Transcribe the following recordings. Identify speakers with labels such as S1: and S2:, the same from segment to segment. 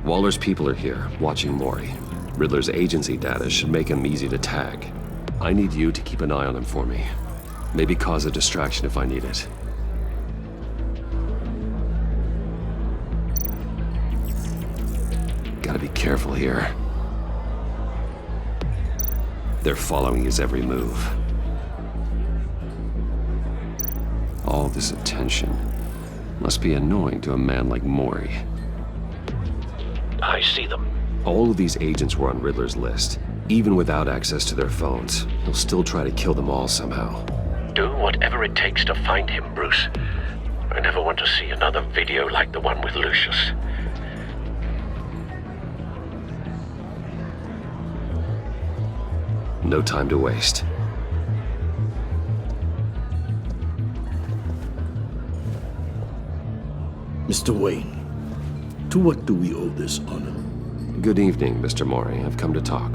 S1: Waller's people are here, watching Mori. Riddler's agency data should make him easy to tag. I need you to keep an eye on him for me. Maybe cause a distraction if I need it. Gotta be careful here. They're following his every move. All this attention must be annoying to a man like Mori.
S2: I see them.
S1: All of these agents were on Riddler's list. Even without access to their phones, he'll still try to kill them all somehow.
S2: Do whatever it takes to find him, Bruce. I never want to see another video like the one with Lucius.
S1: No time to waste.
S3: Mr. Wayne, to what do we owe this honor?
S1: Good evening, Mr. Mori. I've come to talk.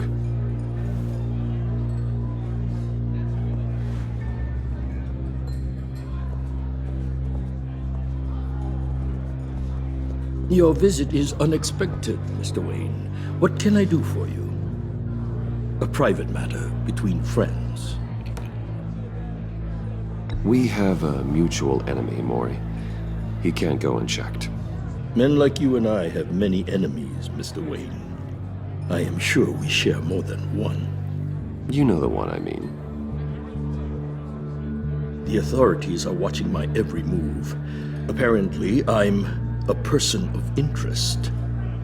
S3: Your visit is unexpected, Mr. Wayne. What can I do for you? A private matter between friends.
S1: We have a mutual enemy, Mori. He can't go unchecked.
S3: Men like you and I have many enemies, Mr. Wayne. I am sure we share more than one.
S1: You know the one I mean.
S3: The authorities are watching my every move. Apparently, I'm a person of interest.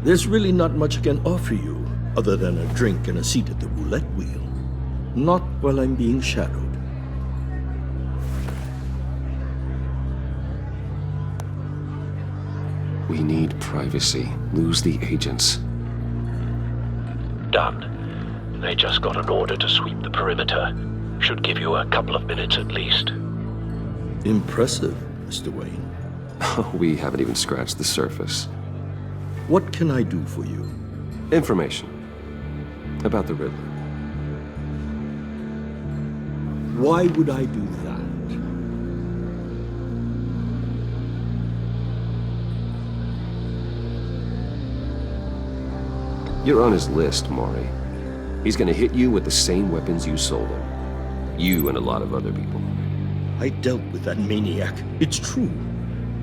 S3: There's really not much I can offer you, other than a drink and a seat at the roulette wheel. Not while I'm being shadowed.
S1: We need privacy. Lose the agents.
S2: Done. They just got an order to sweep the perimeter. Should give you a couple of minutes at least.
S3: Impressive, Mr. Wayne.
S1: We haven't even scratched the surface.
S3: What can I do for you?
S1: Information. About the Riddler.
S3: Why would I do that?
S1: You're on his list, Mori. He's gonna hit you with the same weapons you sold him. You and a lot of other people.
S3: I dealt with that maniac, it's true.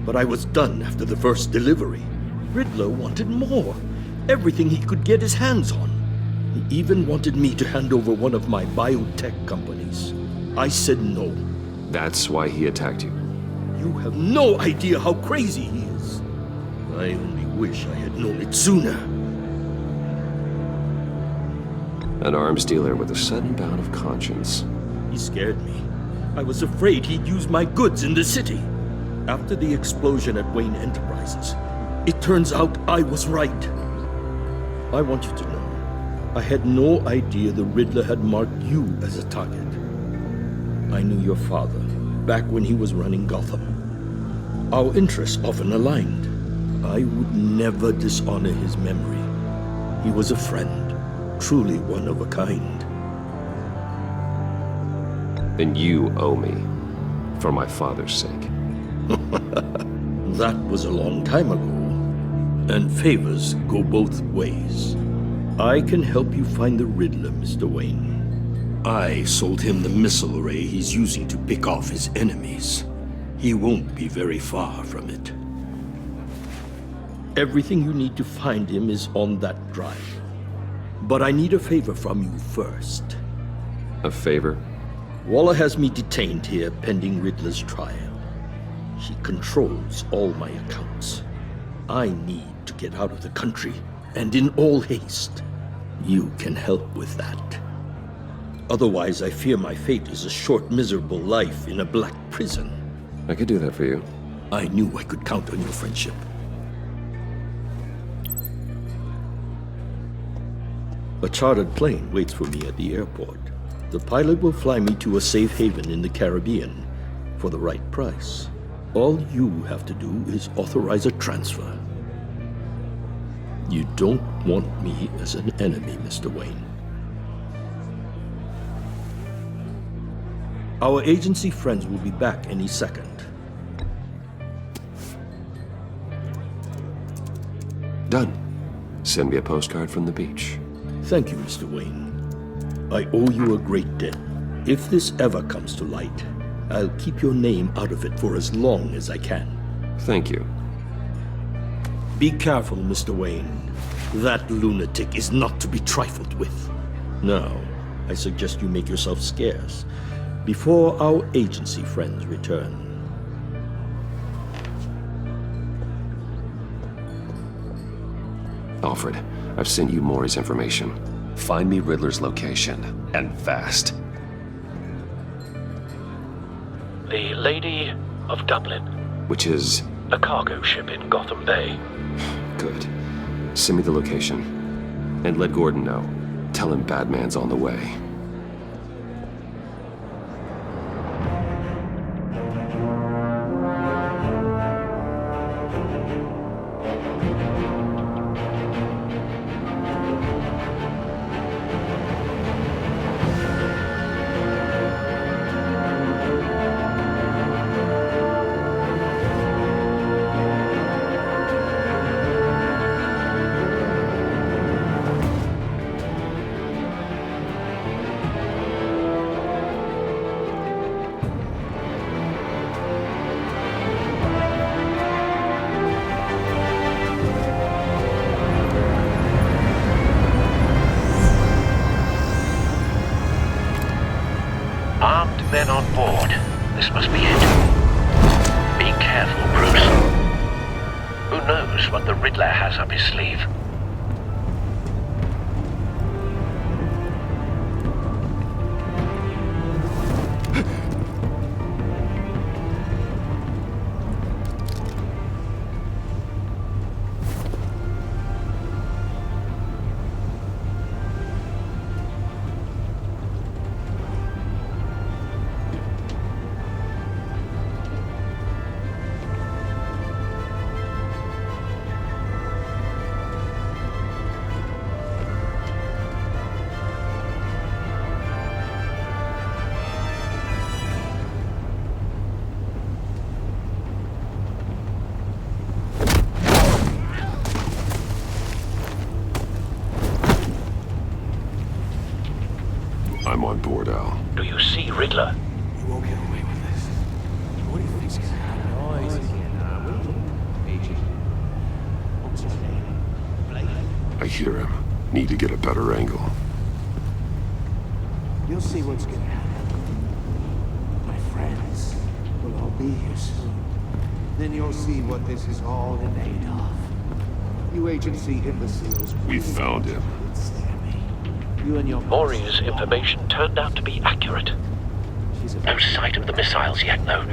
S3: But I was done after the first delivery. Riddler wanted more. Everything he could get his hands on. He even wanted me to hand over one of my biotech companies. I said no.
S1: That's why he attacked you.
S3: You have no idea how crazy he is. I only wish I had known it sooner.
S1: An arms dealer with a sudden bout of conscience.
S3: He scared me. I was afraid he'd use my goods in the city. After the explosion at Wayne Enterprises, it turns out I was right. I want you to know, I had no idea the Riddler had marked you as a target. I knew your father back when he was running Gotham. Our interests often aligned. I would never dishonor his memory. He was a friend, truly one of a kind.
S1: Then you owe me, for my father's sake.
S3: That was a long time ago, and favors go both ways. I can help you find the Riddler, Mr. Wayne. I sold him the missile array he's using to pick off his enemies. He won't be very far from it. Everything you need to find him is on that drive. But I need a favor from you first.
S1: A favor?
S3: Waller has me detained here pending Riddler's trial. He controls all my accounts. I need to get out of the country, and in all haste. You can help with that. Otherwise, I fear my fate is a short, miserable life in a black prison.
S1: I could do that for you.
S3: I knew I could count on your friendship. A chartered plane waits for me at the airport. The pilot will fly me to a safe haven in the Caribbean for the right price. All you have to do is authorize a transfer. You don't want me as an enemy, Mr. Wayne. Our agency friends will be back any second.
S1: Done. Send me a postcard from the beach.
S3: Thank you, Mr. Wayne. I owe you a great debt. If this ever comes to light, I'll keep your name out of it for as long as I can.
S1: Thank you.
S3: Be careful, Mr. Wayne. That lunatic is not to be trifled with. Now, I suggest you make yourself scarce before our agency friends return.
S1: Alfred, I've sent you Maury's information. Find me Riddler's location, and fast.
S2: The Lady of Dublin.
S1: Which is...
S2: A cargo ship in Gotham Bay.
S1: Good. Send me the location. And let Gordon know. Tell him Batman's on the way.
S2: Armed men on board. This must be it. Be careful, Bruce. Who knows what the Riddler has up his sleeve?
S1: I'm on board, Al.
S2: Do you see Riddler?
S4: You won't get away with this. What do you think's gonna happen? What's his name? Blake?
S1: I hear him. Need to get a better angle.
S4: You'll see what's gonna happen. My friends will all be here soon. Then you'll see what this is all in aid of. You agency imbeciles.
S1: We found him.
S4: You and your
S2: Maury's information turned out to be accurate. No sight of the missiles yet, though.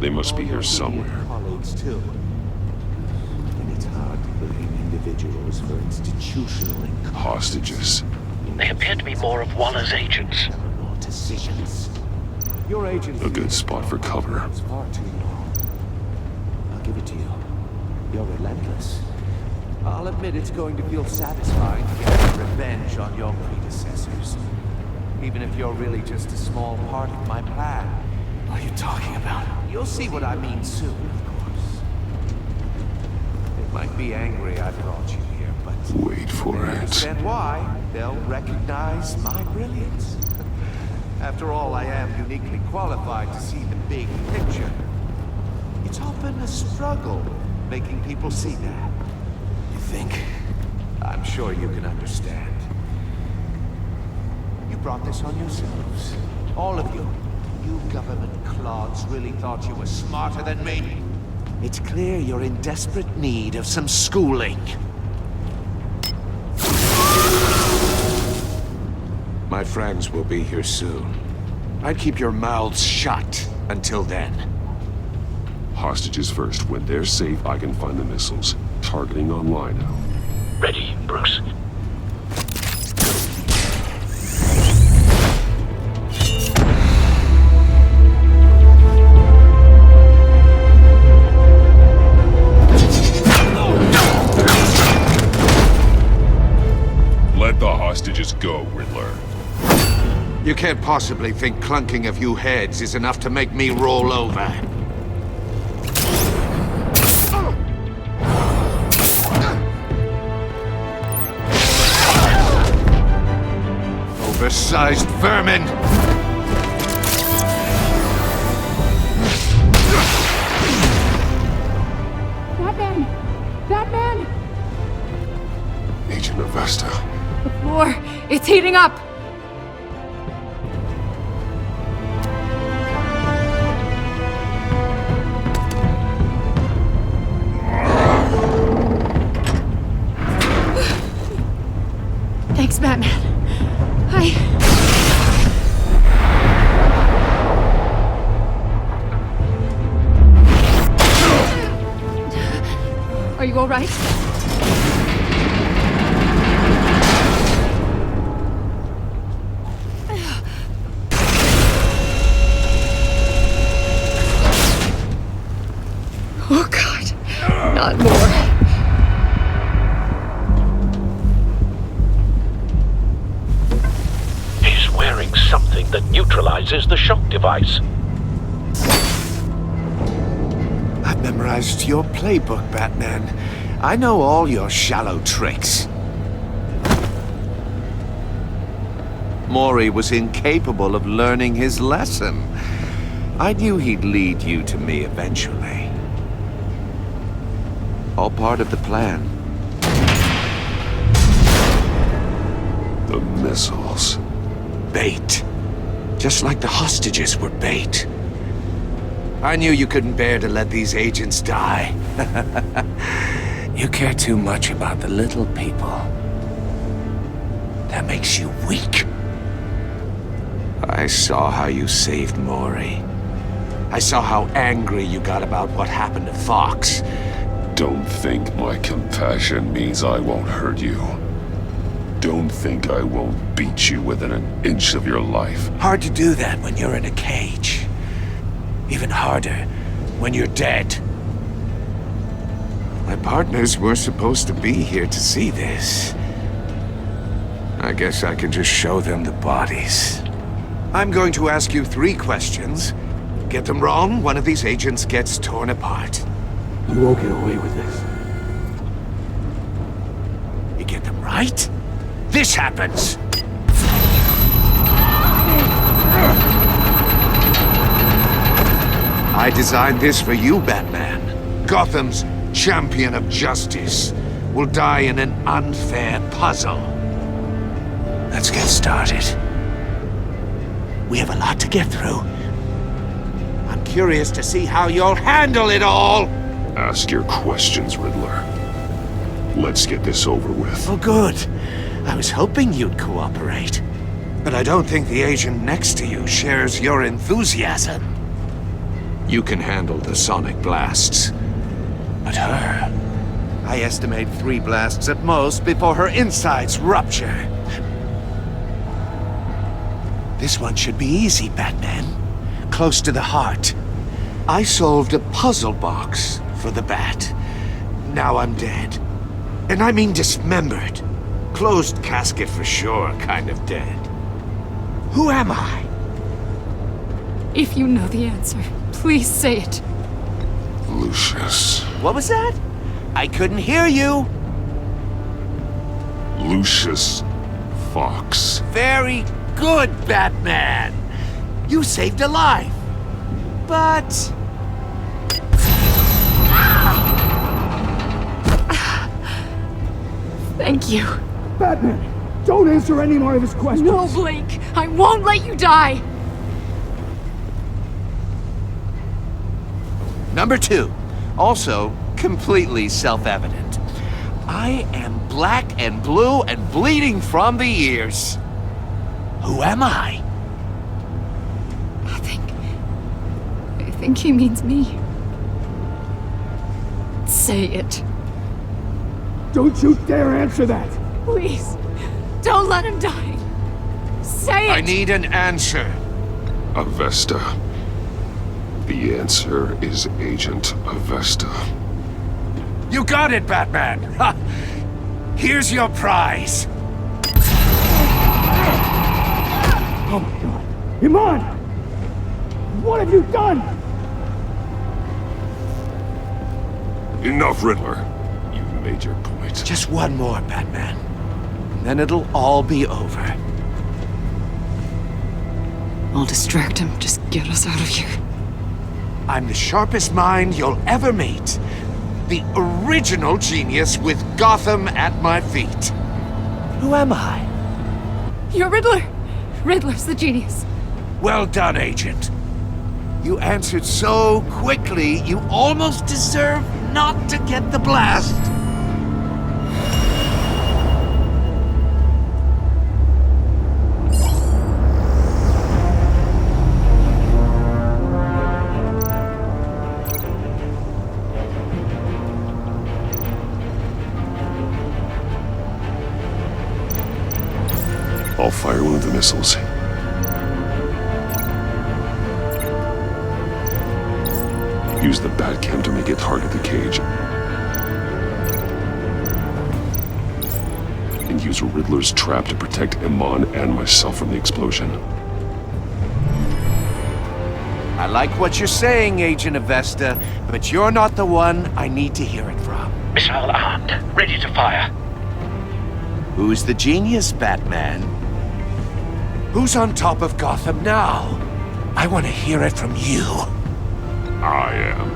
S1: They must be here somewhere.
S4: Colleagues too. And it's hard to blame individuals for institutional incompetence.
S1: Hostages.
S2: They appear to be more of Waller's agents.
S4: Criminal decisions. Your agency
S1: A good spot for cover.
S4: It's far too long. I'll give it to you. You're relentless. I'll admit it's going to feel satisfying to get revenge on your predecessors. Even if you're really just a small part of my plan. What are you talking about? You'll see what I mean soon, of course. They might be angry I brought you here, but...
S1: Wait for
S4: they
S1: it.
S4: understand why. They'll recognize my brilliance. After all, I am uniquely qualified to see the big picture. It's often a struggle making people see that. You think? I'm sure you can understand. You brought this on yourselves. All of you. You government clods really thought you were smarter than me. It's clear you're in desperate need of some schooling. My friends will be here soon. I'd keep your mouths shut until then.
S1: Hostages first. When they're safe, I can find the missiles. Targeting online now.
S2: Ready, Bruce.
S1: Let the hostages go, Riddler.
S4: You can't possibly think clunking a few heads is enough to make me roll over. oversized vermin!
S5: Batman!
S1: Agent Avesta.
S5: The floor, it's heating up! Thanks, Batman. Are you all right? Oh, God. Not more.
S2: He's wearing something that neutralizes the shock device.
S4: I've memorized your playbook, Batman. I know all your shallow tricks. Mori was incapable of learning his lesson. I knew he'd lead you to me eventually. All part of the plan.
S1: The missiles.
S4: Bait. Just like the hostages were bait. I knew you couldn't bear to let these agents die. You care too much about the little people. That makes you weak. I saw how you saved Mori. I saw how angry you got about what happened to Fox.
S1: Don't think my compassion means I won't hurt you. Don't think I won't beat you within an inch of your life.
S4: Hard to do that when you're in a cage. Even harder when you're dead. My partners were supposed to be here to see this. I guess I can just show them the bodies. I'm going to ask you 3 questions. Get them wrong, one of these agents gets torn apart.
S3: You won't get away with this.
S4: You get them right, this happens! I designed this for you, Batman. Gotham's champion of justice will die in an unfair puzzle. Let's get started. We have a lot to get through. I'm curious to see how you'll handle it all!
S1: Ask your questions, Riddler. Let's get this over with.
S4: Oh, good. I was hoping you'd cooperate. But I don't think the agent next to you shares your enthusiasm. You can handle the sonic blasts. But her... I estimate 3 blasts at most before her insides rupture. This one should be easy, Batman. Close to the heart. I solved a puzzle box for the Bat. Now I'm dead. And I mean dismembered. Closed casket for sure, kind of dead. Who am I?
S5: If you know the answer, please say it.
S1: Lucius.
S4: What was that? I couldn't hear you.
S1: Lucius Fox.
S4: Very good, Batman. You saved a life. But...
S5: Thank you.
S3: Batman, don't answer any more of his questions.
S5: No, Blake! I won't let you die!
S4: Number 2. Also, completely self-evident. I am black and blue and bleeding from the ears. Who am I?
S5: I think he means me. Say it.
S3: Don't you dare answer that!
S5: Please, don't let him die. Say it!
S4: I need an answer.
S1: Avesta. The answer is Agent Avesta.
S4: You got it, Batman! Ha! Here's your prize.
S3: Oh my god. Iman! What have you done?
S1: Enough, Riddler. You've made your point.
S4: Just one more, Batman. And then it'll all be over.
S5: I'll distract him. Just get us out of here.
S4: I'm the sharpest mind you'll ever meet. The original genius with Gotham at my feet. Who am I?
S5: You're Riddler! Riddler's the genius.
S4: Well done, Agent. You answered so quickly, you almost deserve not to get the blast.
S1: I'll fire one of the missiles. Use the Batcam to make it target the cage. And use Riddler's trap to protect Iman and myself from the explosion.
S4: I like what you're saying, Agent Avesta, but you're not the one I need to hear it from.
S2: Missile armed, ready to fire.
S4: Who's the genius, Batman? Who's on top of Gotham now? I want to hear it from you.
S1: I am.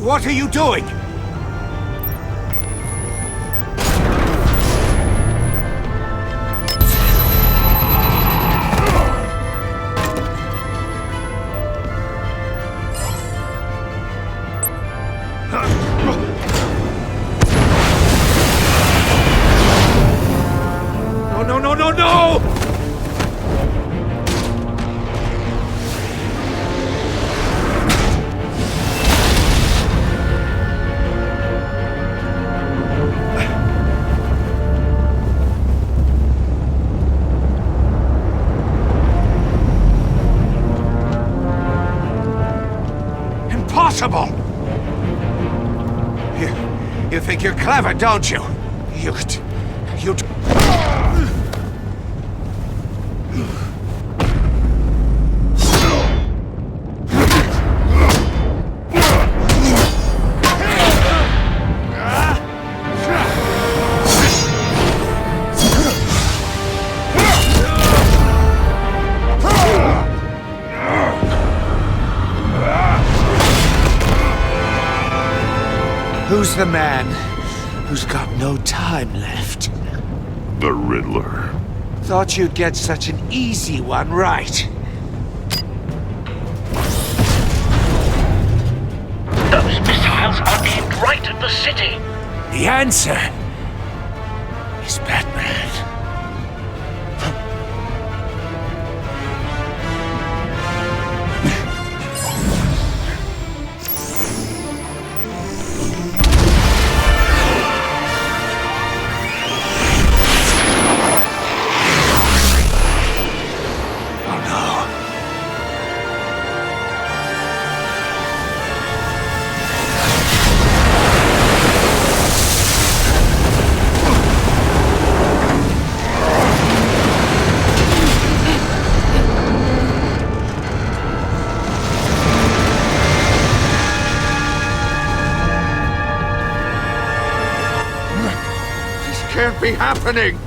S4: What are you doing? No, no, no, no, no! Impossible! You think you're clever, don't you? You'd... Who's the man who's got no time left?
S1: The Riddler.
S4: Thought you'd get such an easy one right.
S2: Those missiles are aimed right at the city.
S4: The answer is Batman. Can't be happening!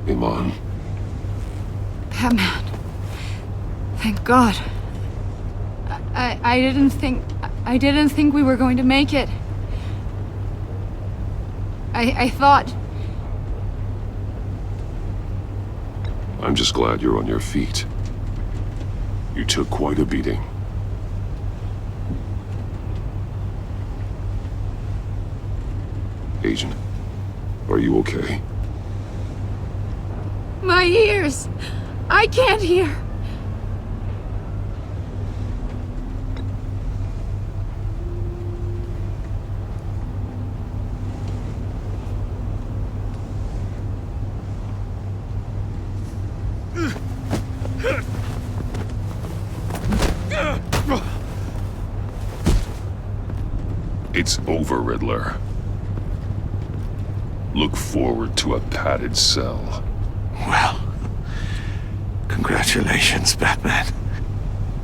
S1: Iman.
S5: Batman. Thank God. I didn't think we were going to make it. I thought...
S1: I'm just glad you're on your feet. You took quite a beating. Agent, are you okay?
S5: My ears! I can't hear!
S6: It's over, Riddler. Look forward to a padded cell.
S4: Well, congratulations, Batman.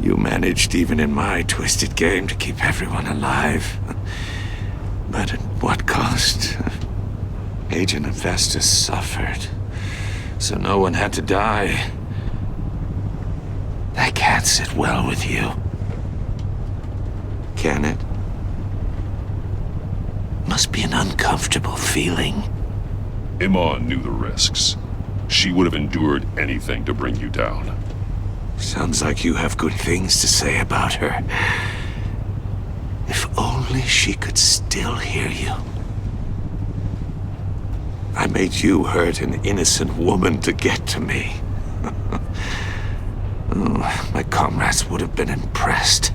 S4: You managed, even in my twisted game, to keep everyone alive. But at what cost? Agent Avesta suffered, so no one had to die. That can't sit well with you. Can it? Must be an uncomfortable feeling.
S6: Iman knew the risks. She would have endured anything to bring you down.
S4: Sounds like you have good things to say about her. If only she could still hear you. I made you hurt an innocent woman to get to me. Oh, my comrades would have been impressed.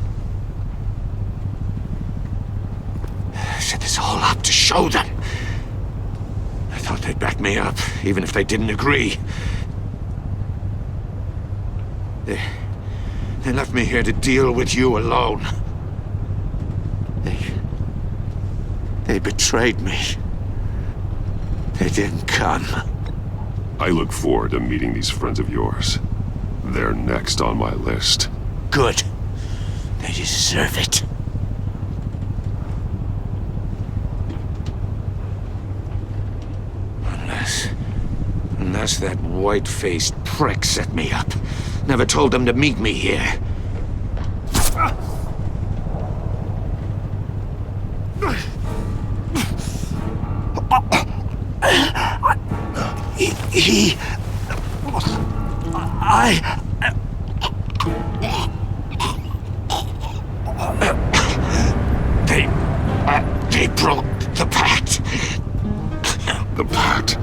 S4: I set this all up to show them. I thought they'd back me up, even if they didn't agree. They left me here to deal with you alone. They betrayed me. They didn't come.
S6: I look forward to meeting these friends of yours. They're next on my list.
S4: Good. They deserve it. Unless that white-faced prick set me up. Never told them to meet me here. They broke the pact.
S6: The pact?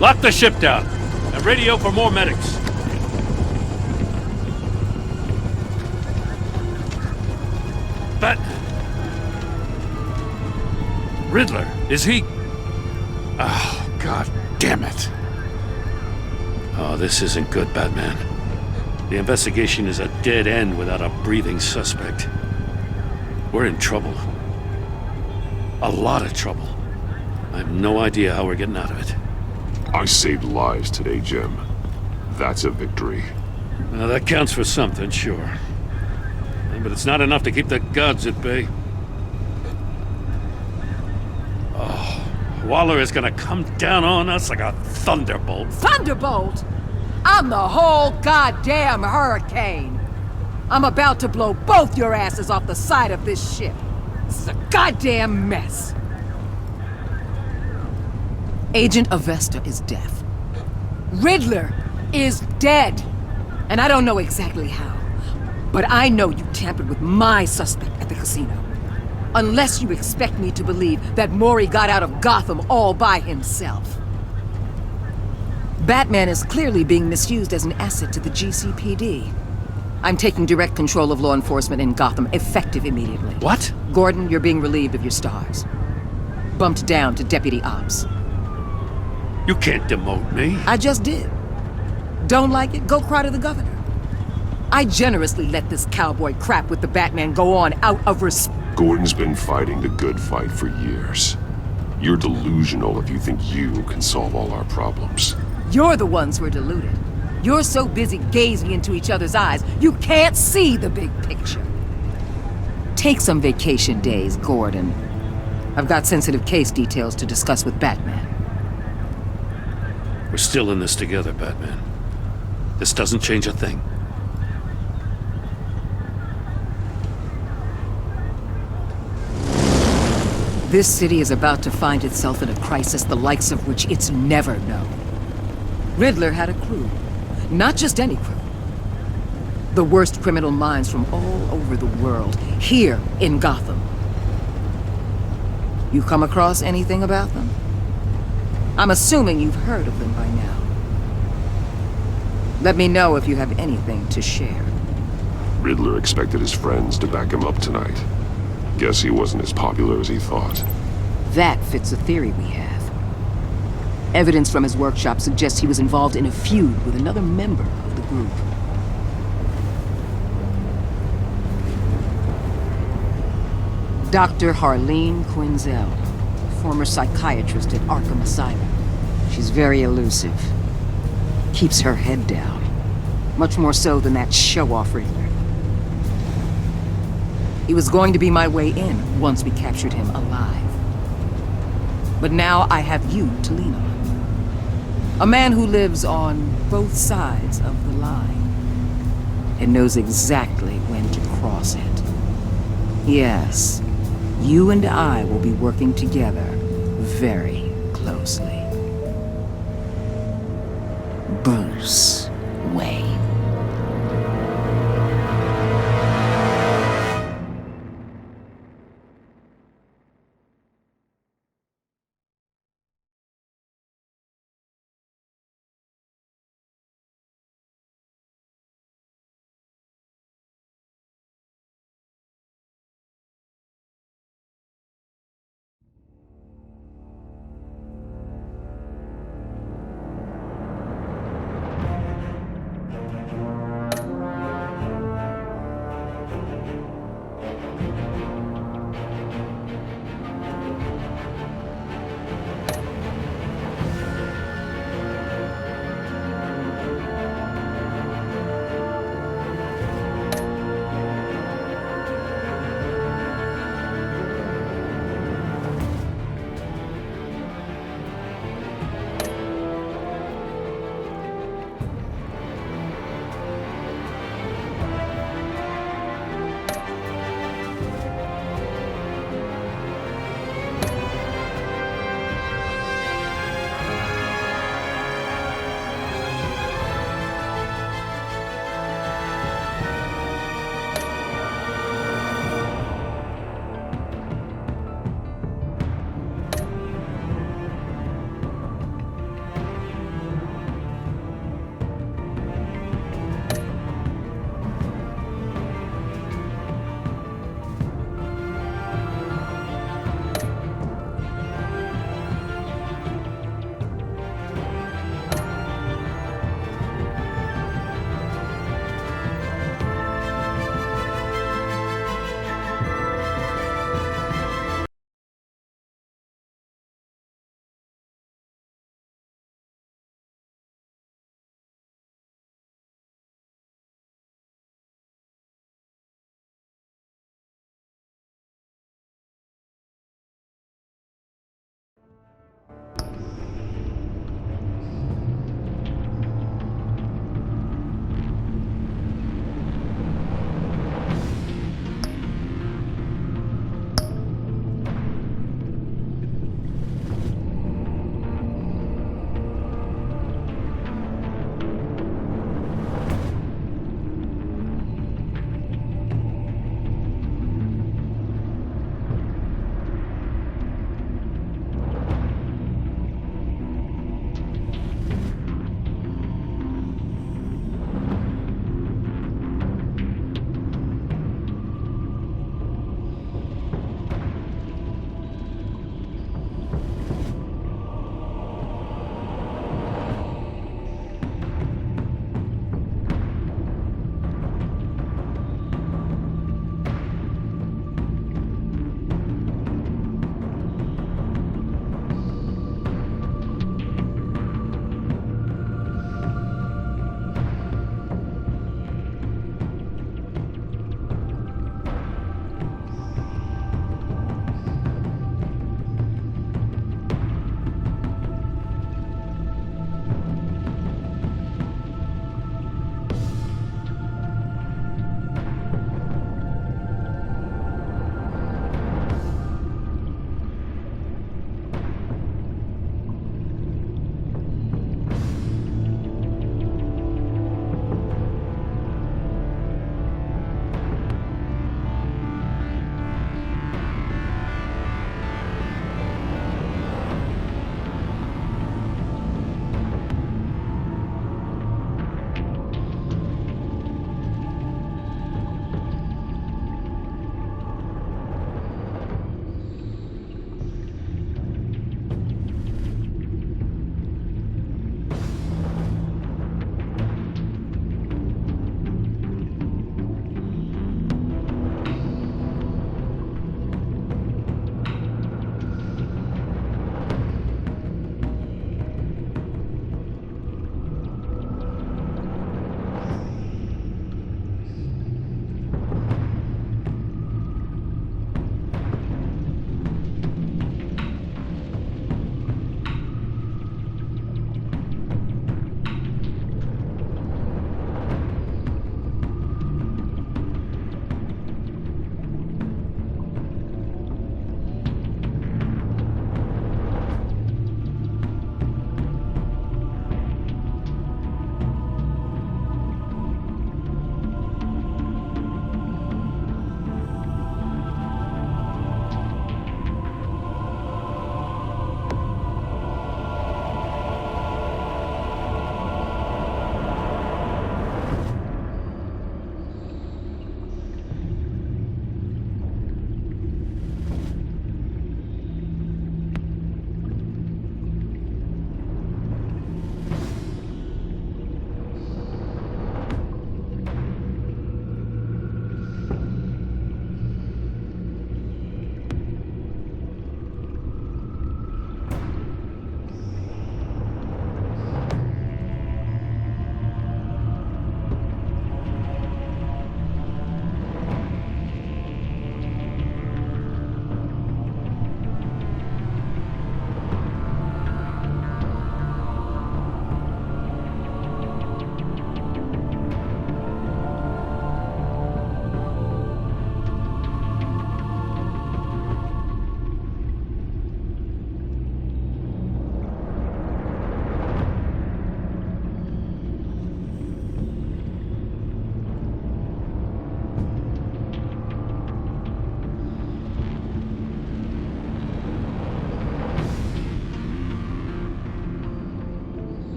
S7: Lock the ship down and radio for more medics. Riddler, is he? Oh, God damn it. Oh, this isn't good, Batman. The investigation is a dead end without a breathing suspect. We're in trouble. A lot of trouble. I have no idea how we're getting out of it.
S6: I saved lives today, Jim. That's a victory.
S7: Now, that counts for something, sure. But it's not enough to keep the gods at bay. Oh, Waller is gonna come down on us like a thunderbolt.
S8: Thunderbolt? I'm the whole goddamn hurricane. I'm about to blow both your asses off the side of this ship. This is a goddamn mess. Agent Avesta is deaf. Riddler is dead. And I don't know exactly how. But I know you tampered with my suspect at the casino. Unless you expect me to believe that Mori got out of Gotham all by himself. Batman is clearly being misused as an asset to the GCPD. I'm taking direct control of law enforcement in Gotham, effective immediately.
S7: What?
S8: Gordon, you're being relieved of your stars. Bumped down to Deputy Ops.
S7: You can't demote me.
S8: I just did. Don't like it? Go cry to the governor. I generously let this cowboy crap with the Batman go on out of respect.
S6: Gordon's been fighting the good fight for years. You're delusional if you think you can solve all our problems.
S8: You're the ones who are deluded. You're so busy gazing into each other's eyes, you can't see the big picture. Take some vacation days, Gordon. I've got sensitive case details to discuss with Batman.
S7: We're still in this together, Batman. This doesn't change a thing.
S8: This city is about to find itself in a crisis the likes of which it's never known. Riddler had a crew. Not just any crew. The worst criminal minds from all over the world, here in Gotham. You come across anything about them? I'm assuming you've heard of them by now. Let me know if you have anything to share.
S6: Riddler expected his friends to back him up tonight. Guess he wasn't as popular as he thought.
S8: That fits a theory we have. Evidence from his workshop suggests he was involved in a feud with another member of the group. Dr. Harleen Quinzel, former psychiatrist at Arkham Asylum. She's very elusive. Keeps her head down. Much more so than that show-off Riddler. He was going to be my way in once we captured him alive. But now I have you to lean on. A man who lives on both sides of the line and knows exactly when to cross it. Yes, you and I will be working together very closely. Bruce Wayne.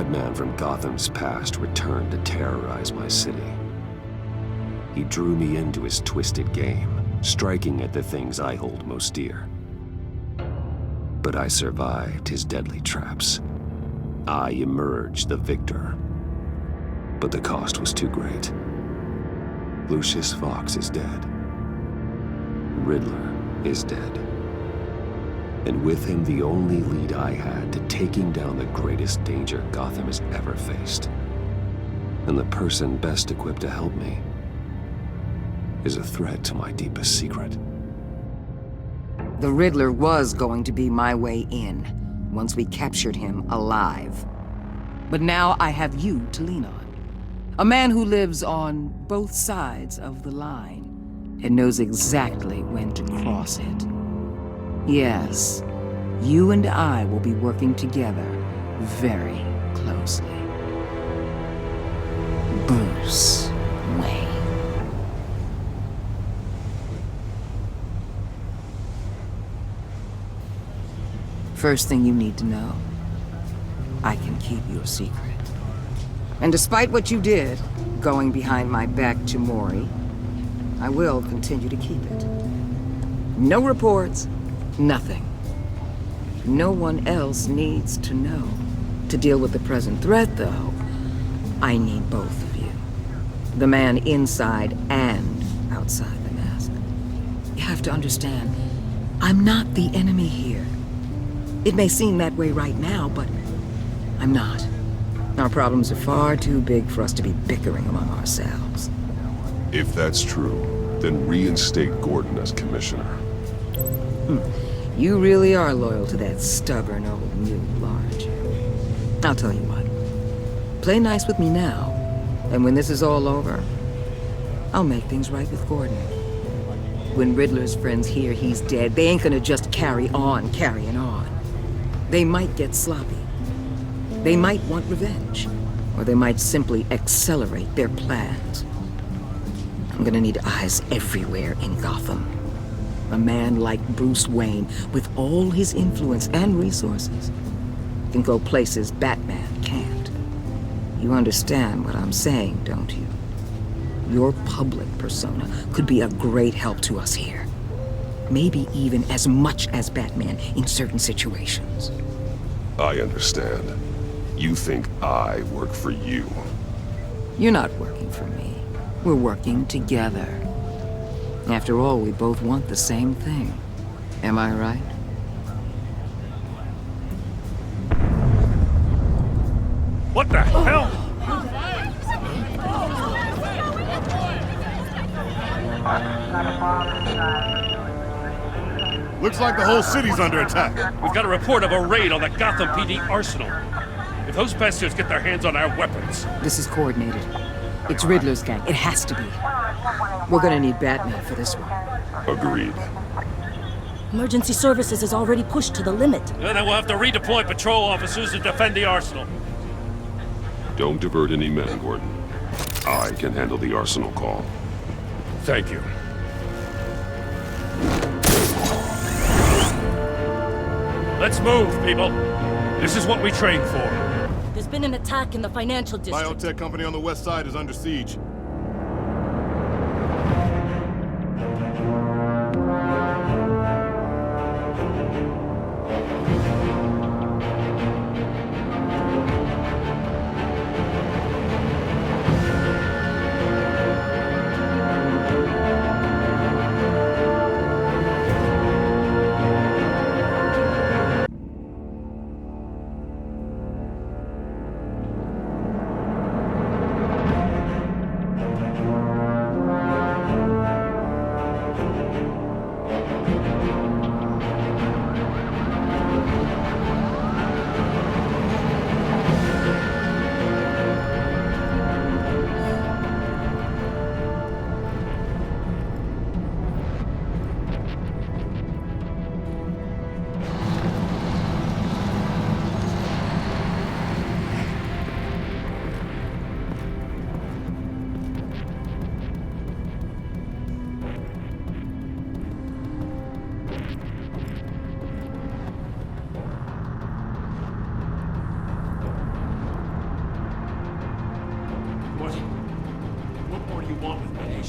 S1: madman from Gotham's past returned to terrorize my city. He drew me into his twisted game, striking at the things I hold most dear. But I survived his deadly traps. I emerged the victor. But the cost was too great. Lucius Fox is dead. Riddler is dead. And with him the only lead I had to taking down the greatest danger Gotham has ever faced. And the person best equipped to help me is a threat to my deepest secret.
S8: The Riddler was going to be my way in, once we captured him alive. But now I have you to lean on. A man who lives on both sides of the line and knows exactly when to cross it. Yes, you and I will be working together very closely. Bruce Wayne. First thing you need to know, I can keep your secret. And despite what you did, going behind my back to Mori, I will continue to keep it. No reports, nothing. No one else needs to know. To deal with the present threat, though, I need both of you. The man inside and outside the mask. You have to understand, I'm not the enemy here. It may seem that way right now, but I'm not. Our problems are far too big for us to be bickering among ourselves.
S6: If that's true, then reinstate Gordon as commissioner.
S8: You really are loyal to that stubborn old mule, aren't you? I'll tell you what. Play nice with me now, and when this is all over, I'll make things right with Gordon. When Riddler's friends hear he's dead, they ain't gonna just carry on carrying on. They might get sloppy. They might want revenge. Or they might simply accelerate their plans. I'm gonna need eyes everywhere in Gotham. A man like Bruce Wayne, with all his influence and resources, can go places Batman can't. You understand what I'm saying, don't you? Your public persona could be a great help to us here. Maybe even as much as Batman in certain situations.
S6: I understand. You think I work for you.
S8: You're not working for me. We're working together. After all, we both want the same thing. Am I right?
S7: What the hell?
S9: Looks like the whole city's under attack.
S7: We've got a report of a raid on the Gotham PD arsenal. If those bastards get their hands on our weapons...
S8: This is coordinated. It's Riddler's gang. It has to be. We're gonna need Batman for this one.
S6: Agreed.
S10: Emergency services is already pushed to the limit.
S7: Then we'll have to redeploy patrol officers to defend the arsenal.
S6: Don't divert any men, Gordon. I can handle the arsenal call.
S7: Thank you. Let's move, people. This is what we trained for.
S10: There's been an attack in the financial district.
S9: Biotech company on the west side is under siege.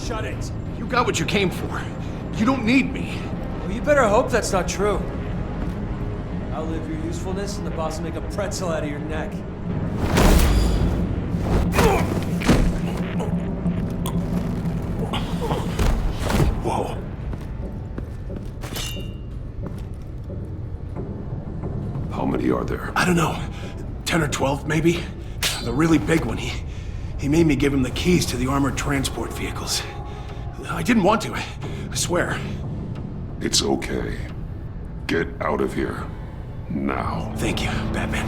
S11: shut-ins.
S12: You got what you came for. You don't need me.
S11: Well, you better hope that's not true. Outlive your usefulness, and the boss will make a pretzel out of your neck.
S12: Whoa.
S6: How many are there?
S12: I don't know. 10 or 12, maybe? The really big one, he made me give him the keys to the armored transport vehicles. I didn't want to, I swear.
S6: It's okay. Get out of here. Now.
S12: Thank you, Batman.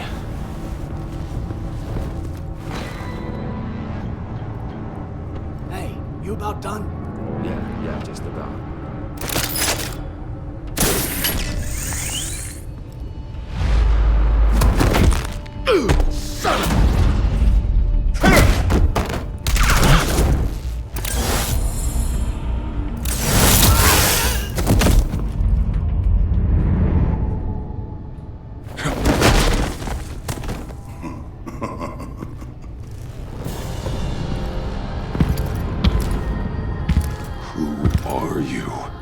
S11: Hey, you about done?
S1: Yeah, just about.
S12: Son of...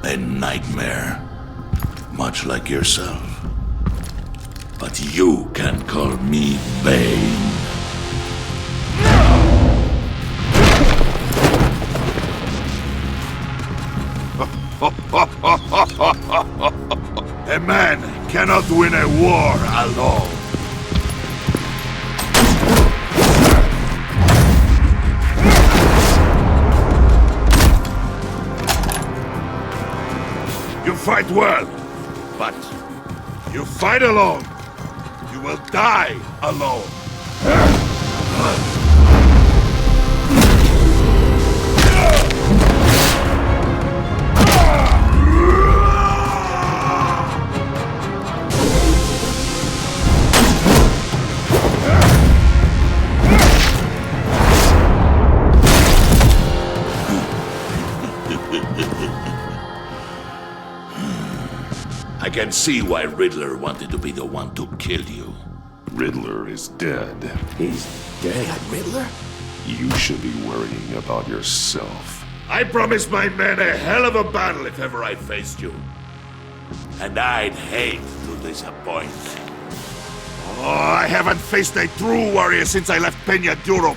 S13: A nightmare, much like yourself. But you can call me Bane. A man cannot win a war alone. You fight well, but you fight alone. You will die alone. I can see why Riddler wanted to be the one to kill you.
S6: Riddler is dead.
S1: He's dead.
S12: Riddler?
S6: You should be worrying about yourself.
S13: I promised my men a hell of a battle if ever I faced you. And I'd hate to disappoint. Oh, I haven't faced a true warrior since I left Peña Duro.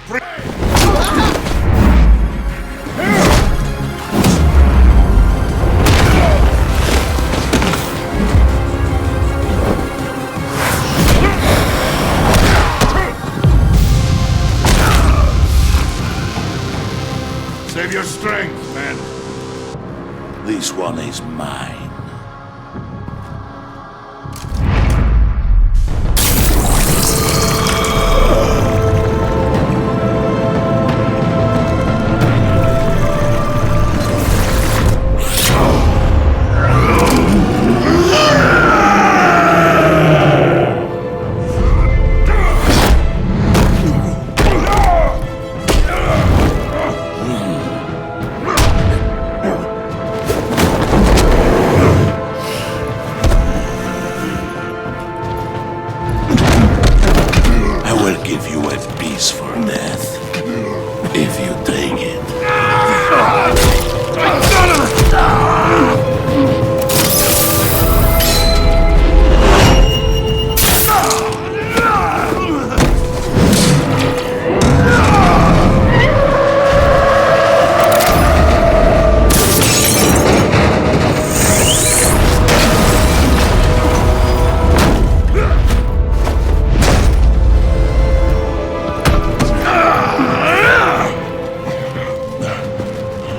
S13: Save your strength, man. This one is mine. For death, if you take it.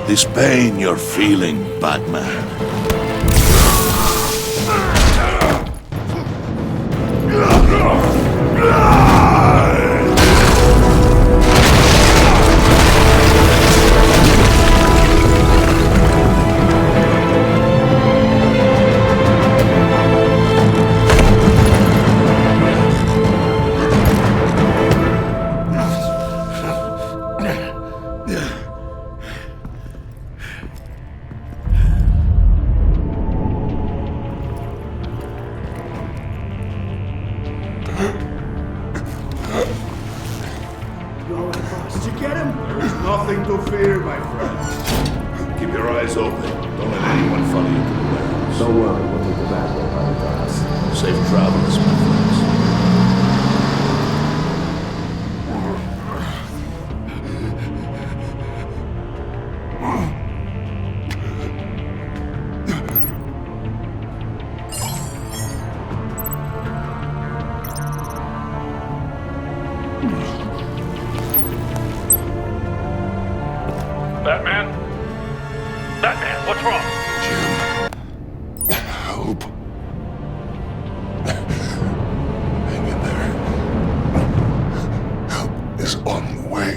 S13: This pain you're feeling, Batman.
S12: You all right, boss? Did you get him?
S13: There's nothing to fear, my friend. eyes open. Don't let anyone follow you to the warehouse.
S1: Don't worry, we'll take the back way by the glass.
S13: Safe travels, my friends.
S7: Batman? Batman, what's wrong?
S6: Help. Hang in there. Help is on the way.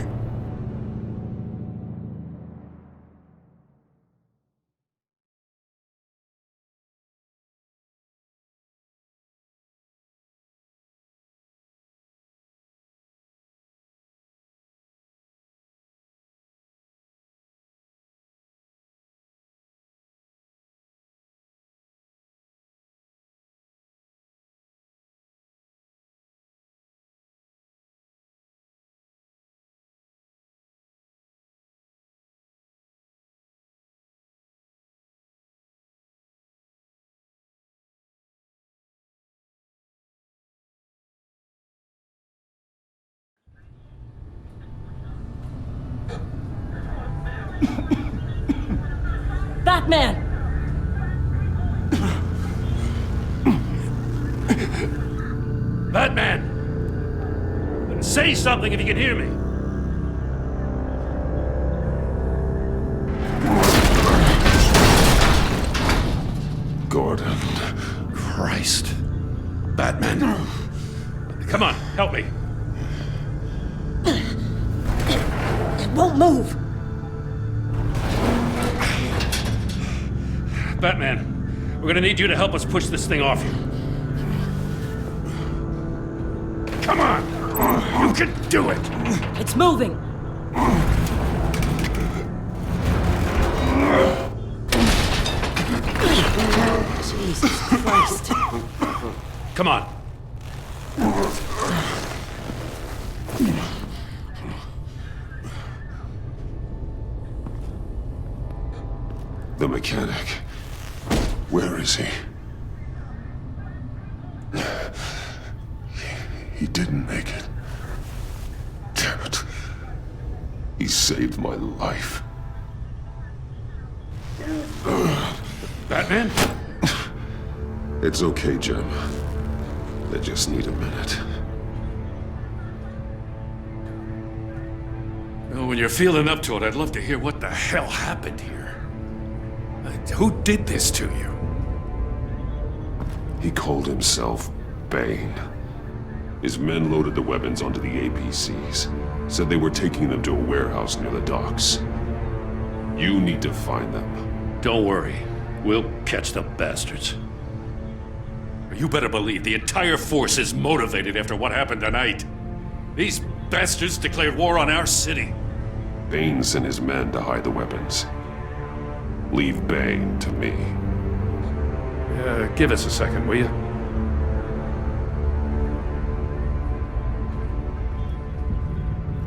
S10: Batman!
S7: Batman! Say something if you can hear me.
S6: Gordon.
S7: Christ. Batman. Come on, help me.
S10: It won't move!
S7: Batman, we're gonna need you to help us push this thing off you. Come on! You can do it!
S10: It's moving! Jesus Christ.
S7: Come on.
S6: The mechanic. Where is he? He didn't make it. Damn it. He saved my life.
S7: Batman?
S6: It's okay, Jim. I just need a minute.
S7: Well, when you're feeling up to it, I'd love to hear what the hell happened here. Who did this to you?
S6: He called himself Bane. His men loaded the weapons onto the APCs. Said they were taking them to a warehouse near the docks. You need to find them.
S7: Don't worry. We'll catch the bastards. You better believe the entire force is motivated after what happened tonight. These bastards declared war on our city.
S6: Bane sent his men to hide the weapons. Leave Bane to me.
S7: Give us a second, will you?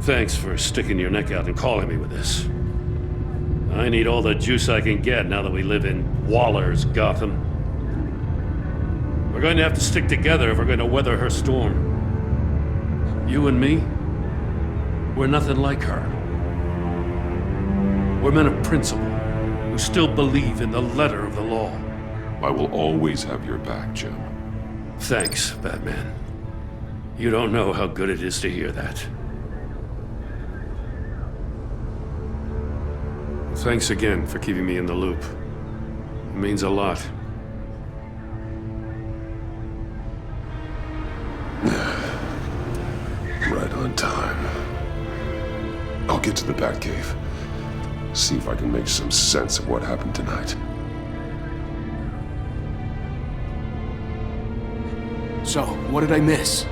S7: Thanks for sticking your neck out and calling me with this. I need all the juice I can get now that we live in Waller's Gotham. We're going to have to stick together if we're going to weather her storm. You and me, we're nothing like her. We're men of principle who still believe in the letter of the law.
S6: I will always have your back, Jim.
S7: Thanks, Batman. You don't know how good it is to hear that. Thanks again for keeping me in the loop. It means a lot.
S6: Right on time. I'll get to the Batcave. See if I can make some sense of what happened tonight.
S11: So, what did I miss?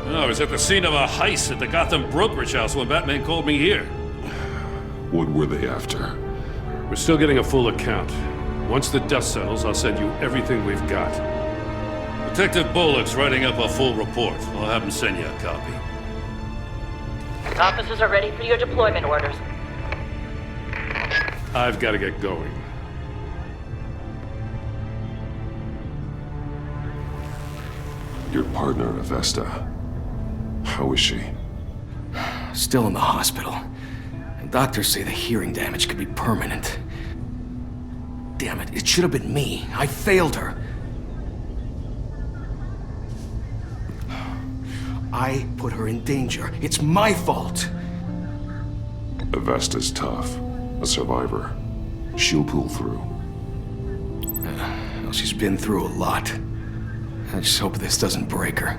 S7: I was at the scene of a heist at the Gotham brokerage house when Batman called me here.
S6: What were they after?
S7: We're still getting a full account. Once the dust settles, I'll send you everything we've got. Detective Bullock's writing up a full report. I'll have him send you a copy.
S14: Officers are ready for your deployment orders.
S7: I've got to get going.
S6: Your partner, Avesta. How is she?
S3: Still in the hospital. And doctors say the hearing damage could be permanent. Damn it, it should have been me. I failed her. I put her in danger. It's my fault.
S6: Avesta's tough. A survivor. She'll pull through.
S3: Well, she's been through a lot. I just hope this doesn't break her.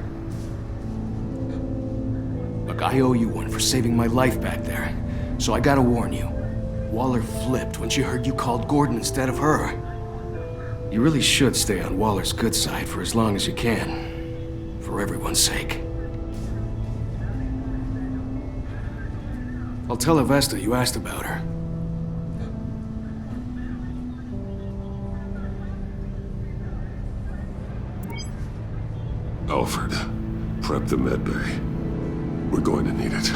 S3: Look, I owe you one for saving my life back there. So I gotta warn you. Waller flipped when she heard you called Gordon instead of her. You really should stay on Waller's good side for as long as you can. For everyone's sake. I'll tell Avesta you asked about her.
S6: Alfred, prep the med bay. We're going to need it.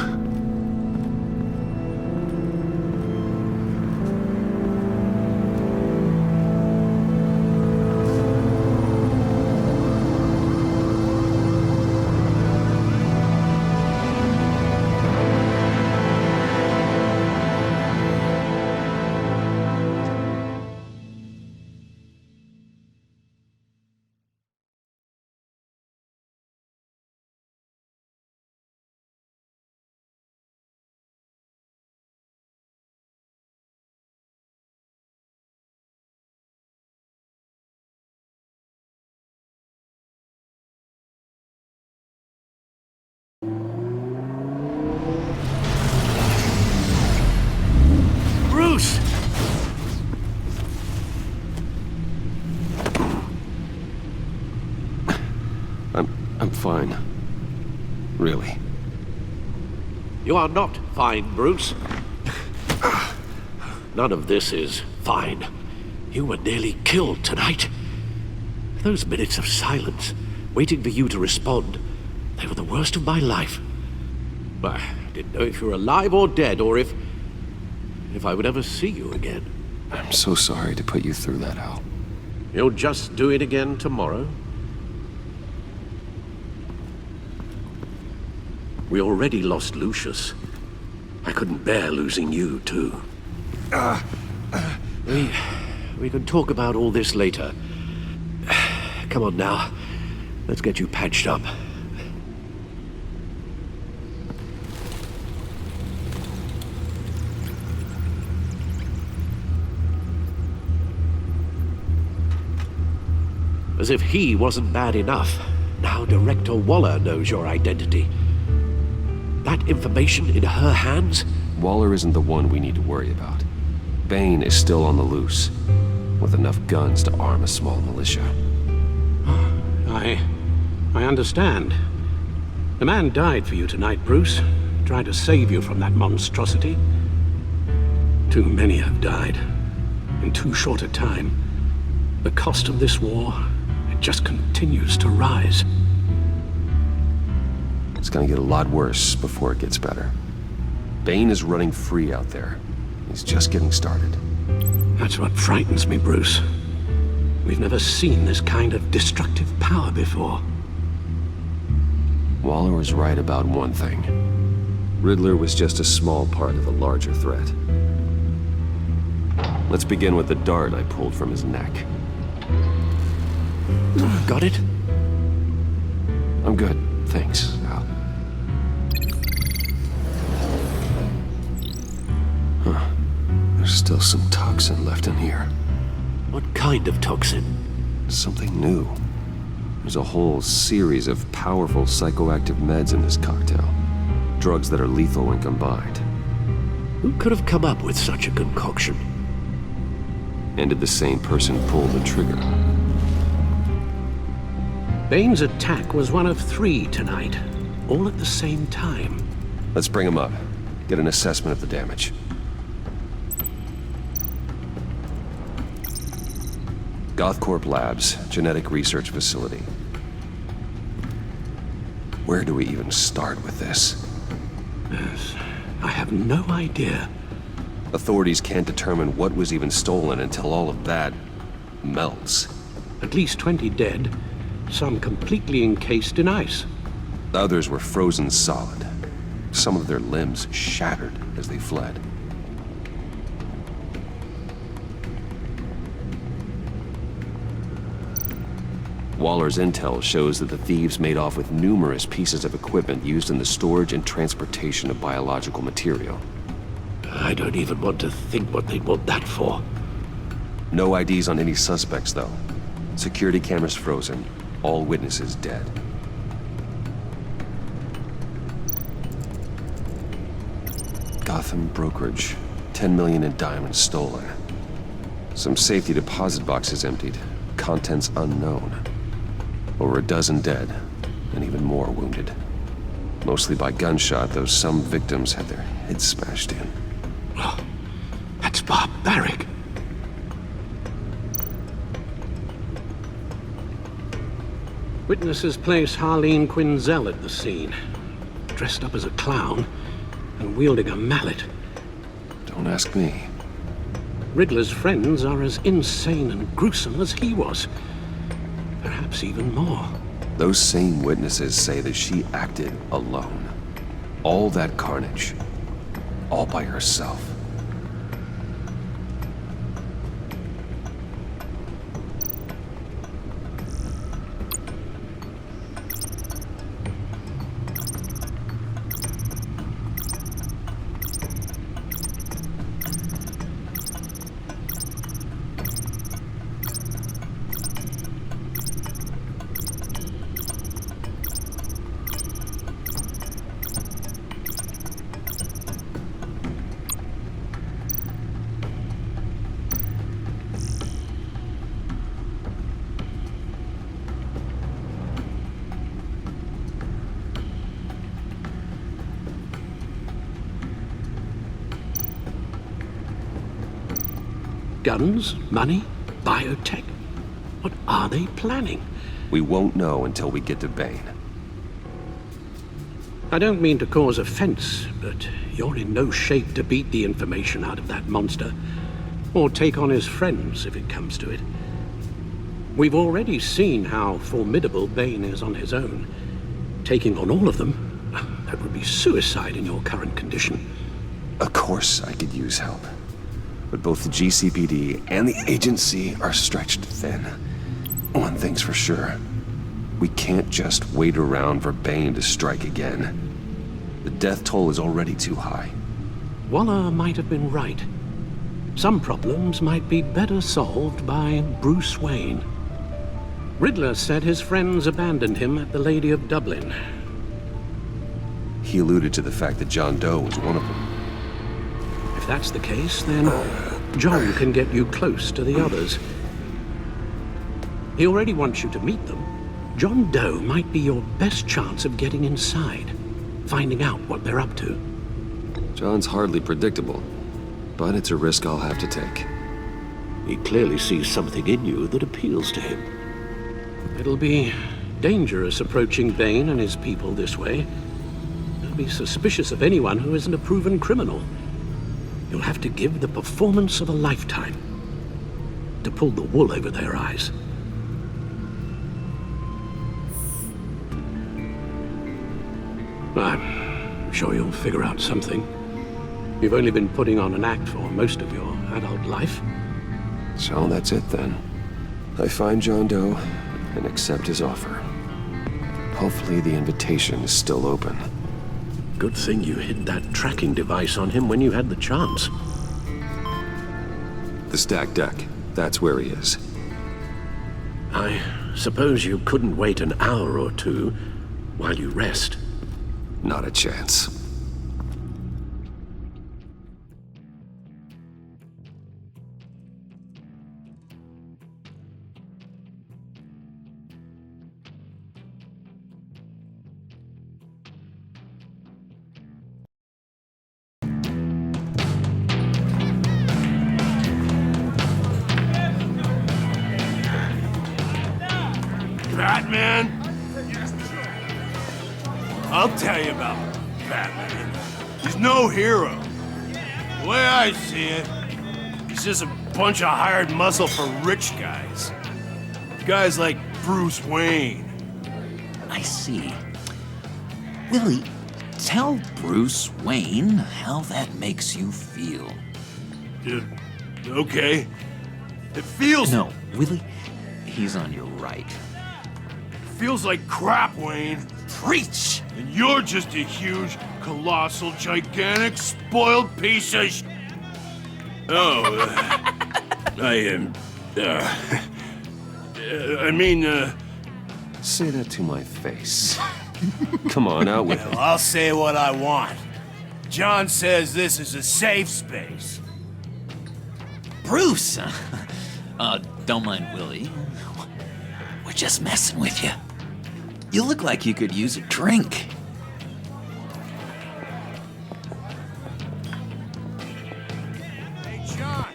S7: Bruce!
S1: I'm fine. Really.
S2: You are not fine, Bruce. None of this is fine. You were nearly killed tonight. Those minutes of silence, waiting for you to respond, they were the worst of my life. I didn't know if you were alive or dead, or if I would ever see you again.
S1: I'm so sorry to put you through that, Al.
S2: You'll just do it again tomorrow? We already lost Lucius. I couldn't bear losing you, too. We can talk about all this later. Come on now. Let's get you patched up. As if he wasn't bad enough, now Director Waller knows your identity. That information in her hands?
S1: Waller isn't the one we need to worry about. Bane is still on the loose, with enough guns to arm a small militia.
S2: I understand. The man died for you tonight, Bruce. Tried to save you from that monstrosity. Too many have died. In too short a time. The cost of this war, it just continues to rise.
S1: It's gonna get a lot worse before it gets better. Bane is running free out there. He's just getting started.
S2: That's what frightens me, Bruce. We've never seen this kind of destructive power before.
S1: Waller was right about one thing. Riddler was just a small part of a larger threat. Let's begin with the dart I pulled from his neck.
S2: Got it?
S1: I'm good, thanks, Al. Huh. There's still some toxin left in here.
S2: What kind of toxin?
S1: Something new. There's a whole series of powerful psychoactive meds in this cocktail. Drugs that are lethal when combined.
S2: Who could have come up with such a concoction?
S1: And did the same person pull the trigger?
S2: Bane's attack was one of 3 tonight, all at the same time.
S1: Let's bring him up. Get an assessment of the damage. Gothcorp Labs, genetic research facility. Where do we even start with this?
S2: Yes, I have no idea.
S1: Authorities can't determine what was even stolen until all of that melts.
S2: At least 20 dead, some completely encased in ice.
S1: Others were frozen solid. Some of their limbs shattered as they fled. Waller's intel shows that the thieves made off with numerous pieces of equipment used in the storage and transportation of biological material.
S2: I don't even want to think what they'd want that for.
S1: No IDs on any suspects, though. Security cameras frozen. All witnesses dead. Gotham brokerage. 10 million in diamonds stolen. Some safety deposit boxes emptied. Contents unknown. Over a dozen dead, and even more wounded. Mostly by gunshot, though some victims had their heads smashed in.
S2: Oh, that's barbaric. Witnesses place Harleen Quinzel at the scene, dressed up as a clown and wielding a mallet.
S1: Don't ask me.
S2: Riddler's friends are as insane and gruesome as he was. Perhaps even more.
S1: Those same witnesses say that she acted alone. All that carnage. All by herself.
S2: Guns, money, biotech. What are they planning?
S1: We won't know until we get to Bane.
S2: I don't mean to cause offense, but you're in no shape to beat the information out of that monster, or take on his friends if it comes to it. We've already seen how formidable Bane is on his own. Taking on all of them, that would be suicide in your current condition.
S1: Of course I could use help. But both the GCPD and the agency are stretched thin. One thing's for sure. We can't just wait around for Bane to strike again. The death toll is already too high.
S2: Waller might have been right. Some problems might be better solved by Bruce Wayne. Riddler said his friends abandoned him at the Lady of Dublin.
S1: He alluded to the fact that John Doe was one of them.
S2: If that's the case, then John can get you close to the others. He already wants you to meet them. John Doe might be your best chance of getting inside, finding out what they're up to.
S1: John's hardly predictable, but it's a risk I'll have to take.
S2: He clearly sees something in you that appeals to him. It'll be dangerous approaching Bane and his people this way. They'll be suspicious of anyone who isn't a proven criminal. You'll have to give the performance of a lifetime to pull the wool over their eyes. I'm sure you'll figure out something. You've only been putting on an act for most of your adult life.
S1: So that's it then. I find John Doe and accept his offer. Hopefully the invitation is still open.
S2: Good thing you hid that tracking device on him when you had the chance.
S1: The stacked deck. That's where he is.
S2: I suppose you couldn't wait an hour or two while you rest.
S1: Not a chance.
S12: Batman? I'll tell you about Batman. He's no hero. The way I see it, he's just a bunch of hired muscle for rich guys. Guys like
S13: Bruce Wayne.
S14: I see. Willie, tell Bruce Wayne how that makes you feel.
S13: Okay. It feels...
S14: No, Willie, he's on your right.
S13: Feels like crap, Wayne.
S14: Preach!
S13: And you're just a huge, colossal, gigantic, spoiled piece of sh... Oh,
S1: Say that to my face. Come on, out with it.
S15: I'll say what I want. John says this is a safe space.
S14: Bruce! Don't mind Willie. We're just messing with you. You look like you could use a drink.
S15: Hey, John,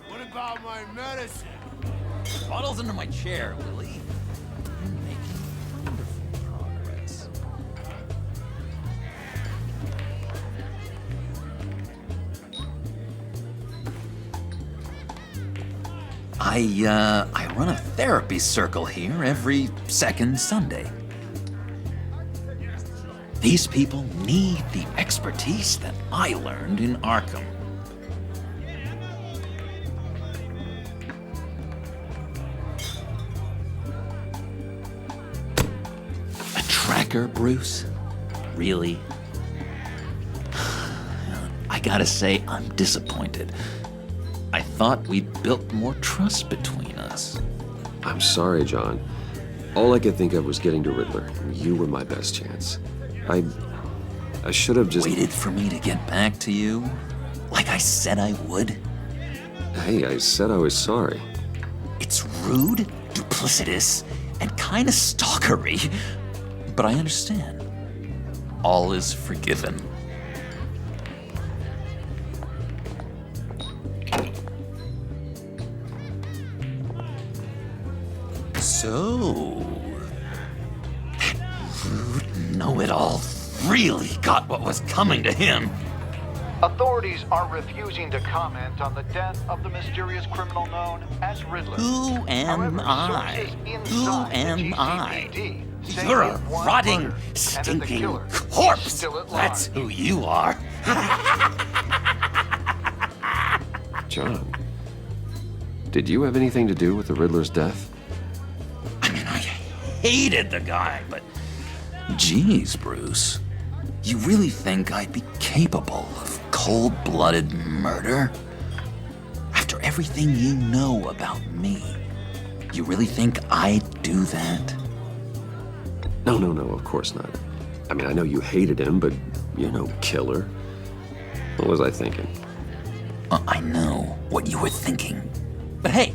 S15: what about my medicine?
S14: Bottle's under my chair, Willie. You're making wonderful progress. I run a therapy circle here every second Sunday. These people need the expertise that I learned in Arkham. A tracker, Bruce? Really? I gotta say, I'm disappointed. I thought we'd built more trust between us.
S1: I'm sorry, John. All I could think of was getting to Riddler. You were my best chance. I should have just...
S14: Waited for me to get back to you? Like I said I would?
S1: Hey, I said I was sorry.
S14: It's rude, duplicitous, and kinda stalkery. But I understand. All is forgiven. So, that rude know-it-all really got what was coming to him.
S16: Authorities are refusing to comment on the death of the mysterious criminal known as Riddler.
S14: Who am I? Who am I? You're a rotting, stinking corpse. That's who you are.
S1: John, did you have anything to do with the Riddler's death?
S14: Hated the guy, but geez, Bruce, you really think I'd be capable of cold-blooded murder? After everything you know about me, you really think I'd do that?
S1: No, of course not. I mean, I know you hated him, but you're no killer. What was I thinking?
S14: I know what you were thinking. But hey,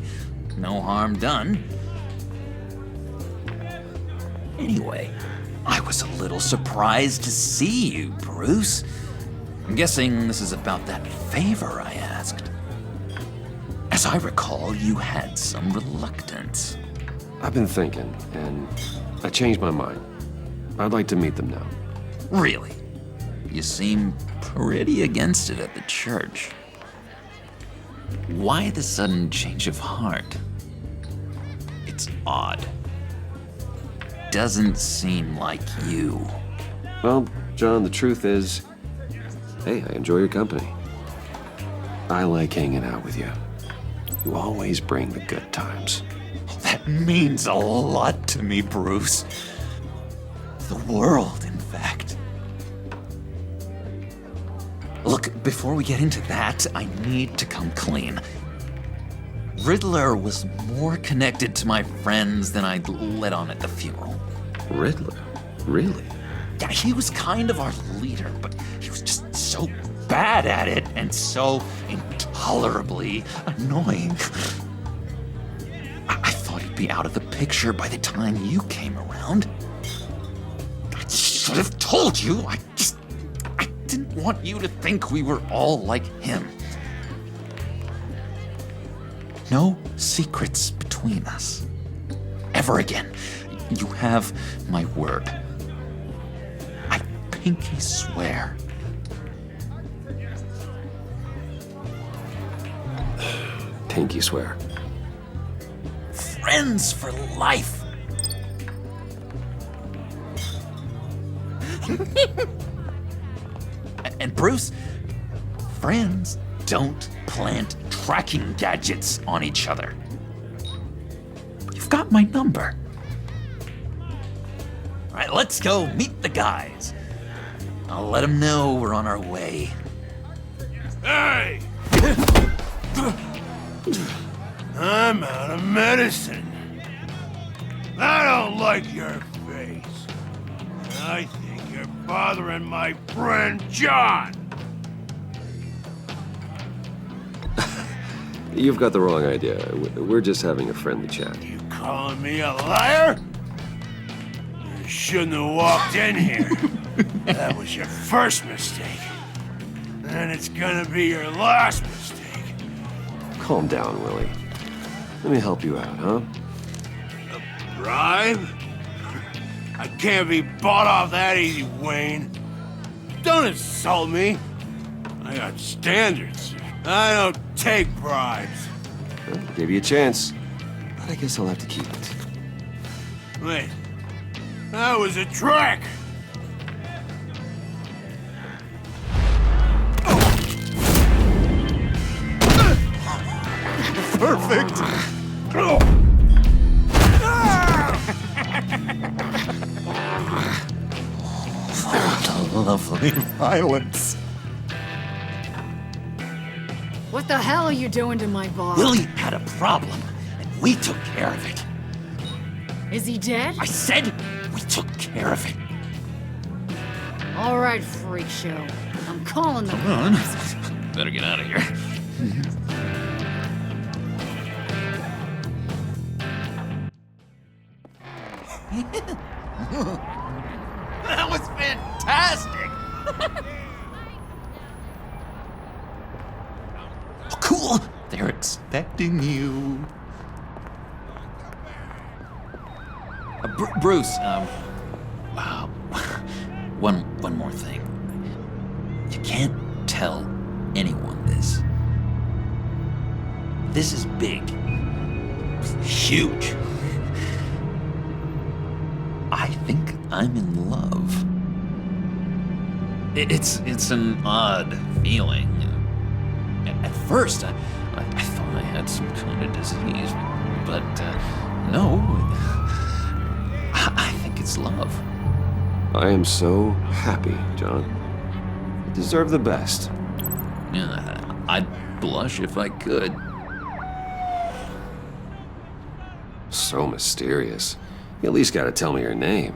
S14: no harm done. Anyway, I was a little surprised to see you, Bruce. I'm guessing this is about that favor I asked. As I recall, you had some reluctance.
S1: I've been thinking, and I changed my mind. I'd like to meet them now.
S14: Really? You seem pretty against it at the church. Why the sudden change of heart? It's odd. Doesn't seem like you.
S1: Well, John, the truth is, hey, I enjoy your company. I like hanging out with you. You always bring the good times.
S14: That means a lot to me, Bruce. The world, in fact. Look, before we get into that, I need to come clean. Riddler was more connected to my friends than I'd let on at the funeral.
S1: Riddler? Really?
S14: Yeah, he was kind of our leader, but he was just so bad at it and so intolerably annoying. I thought he'd be out of the picture by the time you came around. I should have told you. I didn't want you to think we were all like him. No secrets between us. Ever again. You have my word. I pinky swear.
S1: Pinky swear.
S14: Friends for life. And Bruce, friends don't plant tracking gadgets on each other. You've got my number. All right, let's go meet the guys. I'll let them know we're on our way.
S15: Hey! I'm out of medicine. I don't like your face. I think you're bothering my friend John.
S1: You've got the wrong idea. We're just having a friendly chat.
S15: You calling me a liar? You shouldn't have walked in here. That was your first mistake. And it's gonna be your last mistake.
S1: Calm down, Willie. Let me help you out, huh?
S15: A bribe? I can't be bought off that easy, Wayne. Don't insult me. I got standards. I don't take bribes.
S1: Well, give you a chance, but I guess I'll have to keep it.
S15: Wait, that was a trick!
S9: Perfect!
S14: What a lovely violence.
S5: What the hell are you doing to my bar?
S14: Willie had a problem, and we took care of it.
S5: Is he dead?
S14: I said we took care of it.
S5: All right, freak show. I'm calling the
S14: Come on. Better get out of here. That was fantastic! Oh, cool! They're expecting you. Bruce, one more thing. You can't tell anyone this. This is big. Huge. I think I'm in love. It's an odd feeling. At first, I thought I had some kind of disease, but no. I think it's love.
S1: I am so happy, John. You deserve the best.
S14: Yeah, I'd blush if I could.
S1: So mysterious. You at least gotta tell me your name.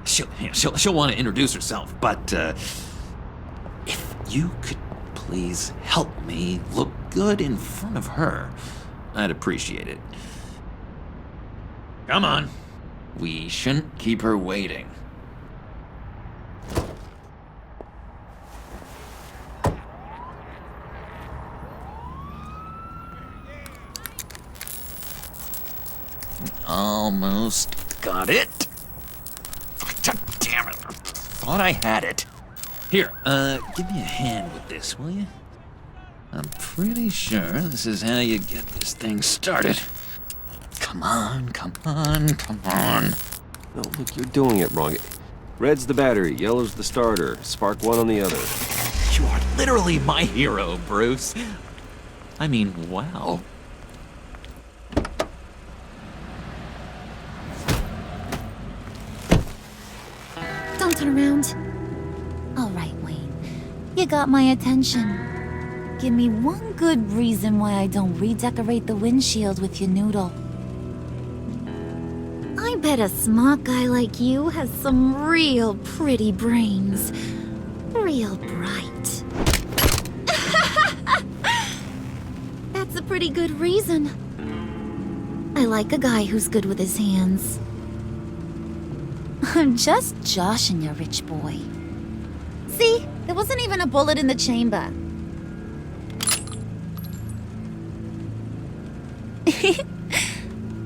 S14: She'll want to introduce herself, but if you could please help me look good in front of her, I'd appreciate it. Come on. We shouldn't keep her waiting. Almost got it. Damn it. Thought I had it. Here, give me a hand with this, will you? I'm pretty sure this is how you get this thing started. Come on, come on, come on.
S1: No, look, you're doing it wrong. Red's the battery, yellow's the starter, spark one on the other.
S14: You are literally my hero, Bruce. I mean, wow.
S17: Don't turn around. All right, Wayne. You got my attention. Give me one good reason why I don't redecorate the windshield with your noodle. I bet a smart guy like you has some real pretty brains. Real bright. That's a pretty good reason. I like a guy who's good with his hands. I'm just joshing you, rich boy. See? There wasn't even a bullet in the chamber.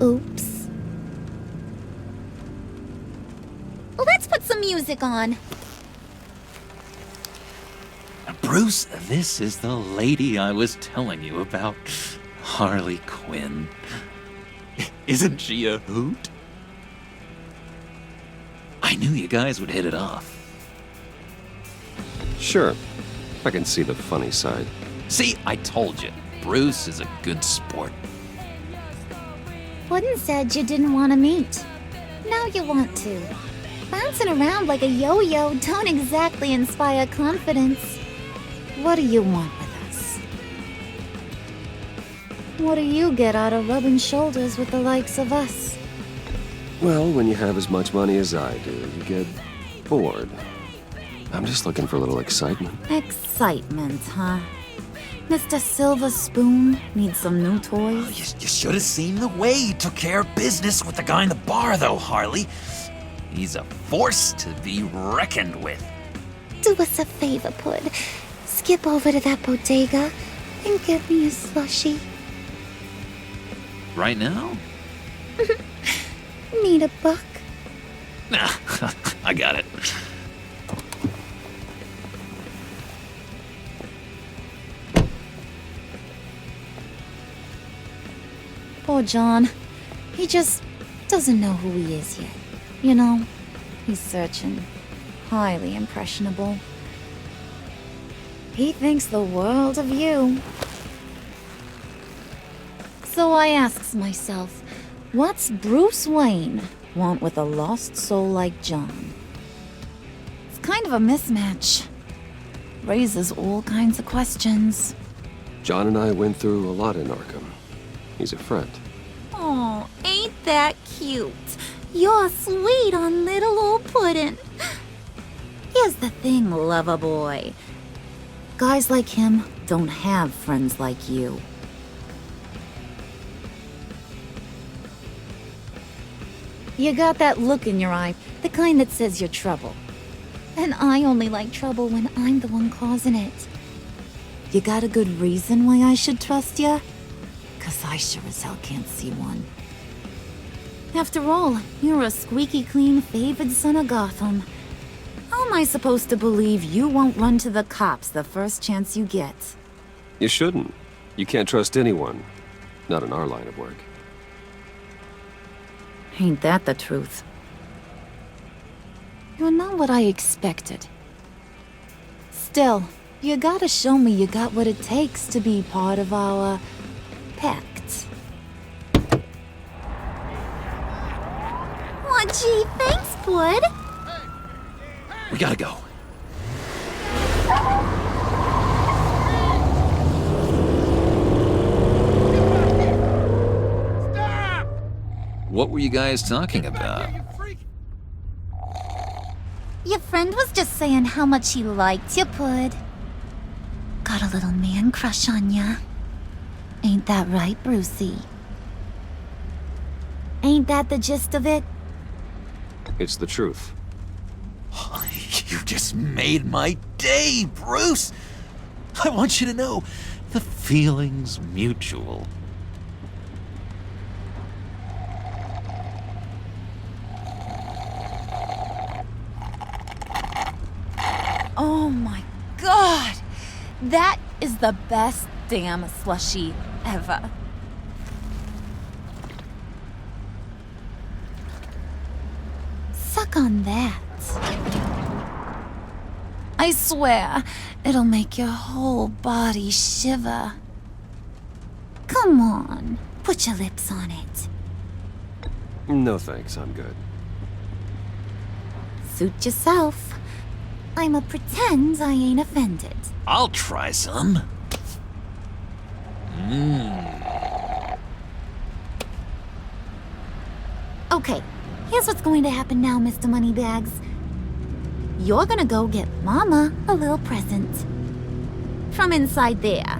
S17: Oops. Let's put some music on.
S14: Bruce, this is the lady I was telling you about. Harley Quinn. Isn't she a hoot? I knew you guys would hit it off.
S1: Sure, I can see the funny side.
S14: See, I told you. Bruce is a good sport.
S17: Wooden said you didn't want to meet. Now you want to. Bouncing around like a yo-yo don't exactly inspire confidence. What do you want with us? What do you get out of rubbing shoulders with the likes of us?
S1: Well, when you have as much money as I do, you get bored. I'm just looking for a little excitement.
S17: Excitement, huh? Mr. Silver Spoon needs some new toys?
S14: You should have seen the way he took care of business with the guy in the bar, though, Harley. He's a force to be reckoned with.
S17: Do us a favor, Pud. Skip over to that bodega and get me a slushie.
S14: Right now?
S17: Need a buck?
S14: Nah, I got it.
S17: Poor John. He just doesn't know who he is yet. You know, he's searching. Highly impressionable. He thinks the world of you. So I asks myself, what's Bruce Wayne want with a lost soul like John? It's kind of a mismatch. Raises all kinds of questions.
S1: John and I went through a lot in Arkham. He's a friend.
S17: Oh, ain't that cute? You're sweet on little old Puddin'. Here's the thing, lover boy. Guys like him don't have friends like you. You got that look in your eye, the kind that says you're trouble. And I only like trouble when I'm the one causing it. You got a good reason why I should trust you? 'Cause I sure as hell can't see one. After all, you're a squeaky clean favored son of Gotham. How am I supposed to believe you won't run to the cops the first chance you get?
S1: You shouldn't. You can't trust anyone. Not in our line of work.
S17: Ain't that the truth? You're not what I expected. Still, you gotta show me you got what it takes to be part of our pact. Aw, gee, thanks, Bud.
S14: We gotta go. What were you guys talking about?
S17: Your friend was just saying how much he liked you, Bud. Got a little man crush on ya. Ain't that right, Brucey? Ain't that the gist of it?
S1: It's the truth.
S14: You just made my day, Bruce! I want you to know, the feeling's mutual.
S17: Oh my god! That is the best damn slushie ever. Suck on that. I swear, it'll make your whole body shiver. Come on, put your lips on it.
S1: No thanks, I'm good.
S17: Suit yourself. I'ma pretend I ain't offended.
S14: I'll try some.
S17: Okay, here's what's going to happen now, Mr. Moneybags. You're gonna go get Mama a little present. From inside there.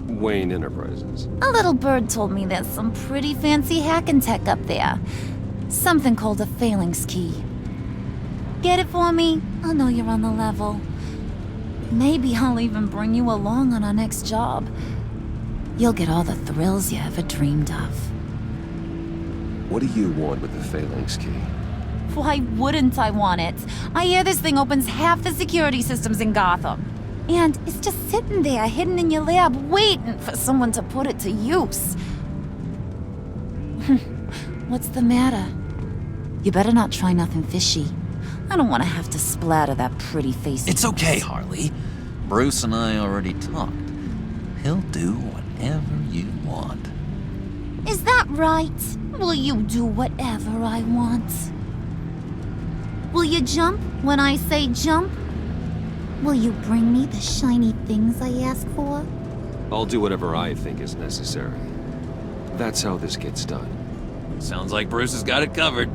S1: Wayne Enterprises.
S17: A little bird told me there's some pretty fancy hacking tech up there. Something called a phalanx key. Get it for me? I'll know you're on the level. Maybe I'll even bring you along on our next job. You'll get all the thrills you ever dreamed of.
S1: What do you want with the phalanx key?
S17: Why wouldn't I want it? I hear this thing opens half the security systems in Gotham. And it's just sitting there, hidden in your lab, waiting for someone to put it to use. What's the matter? You better not try nothing fishy. I don't want to have to splatter that pretty face.
S14: It's okay, Harley. Bruce and I already talked. He'll do whatever you want.
S17: Is that right? Will you do whatever I want? Will you jump when I say jump? Will you bring me the shiny things I ask for?
S1: I'll do whatever I think is necessary. That's how this gets done.
S14: Sounds like Bruce has got it covered.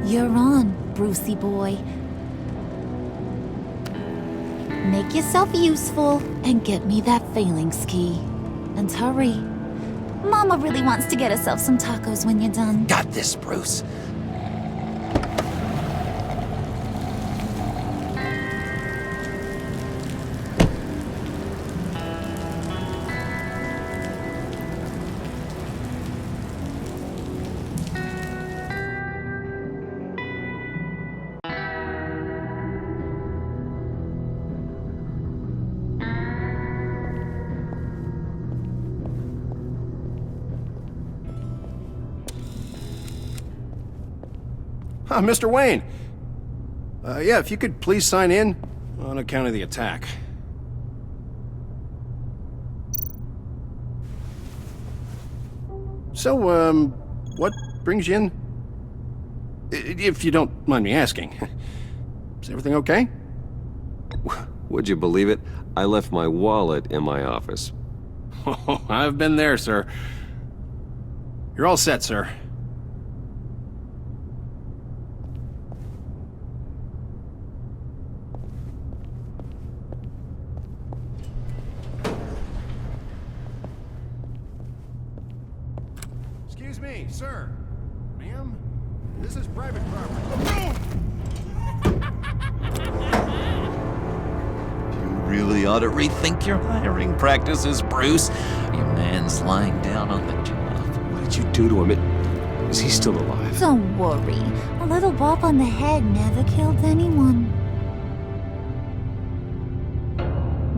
S17: You're on, Brucey boy. Make yourself useful and get me that phalanx key. And hurry. Mama really wants to get herself some tacos when you're done.
S14: Got this, Bruce.
S12: Mr. Wayne. Yeah, if you could please sign in on account of the attack. So, what brings you in? If you don't mind me asking. Is everything okay?
S1: Would you believe it? I left my wallet in my office.
S12: Oh, I've been there, sir. You're all set, sir. Excuse me, sir. Ma'am, this is private property.
S14: You really ought to rethink your hiring practices, Bruce. Your man's lying down on the job.
S1: What did you do to him? Is he still alive?
S17: Don't worry. A little bop on the head never killed anyone.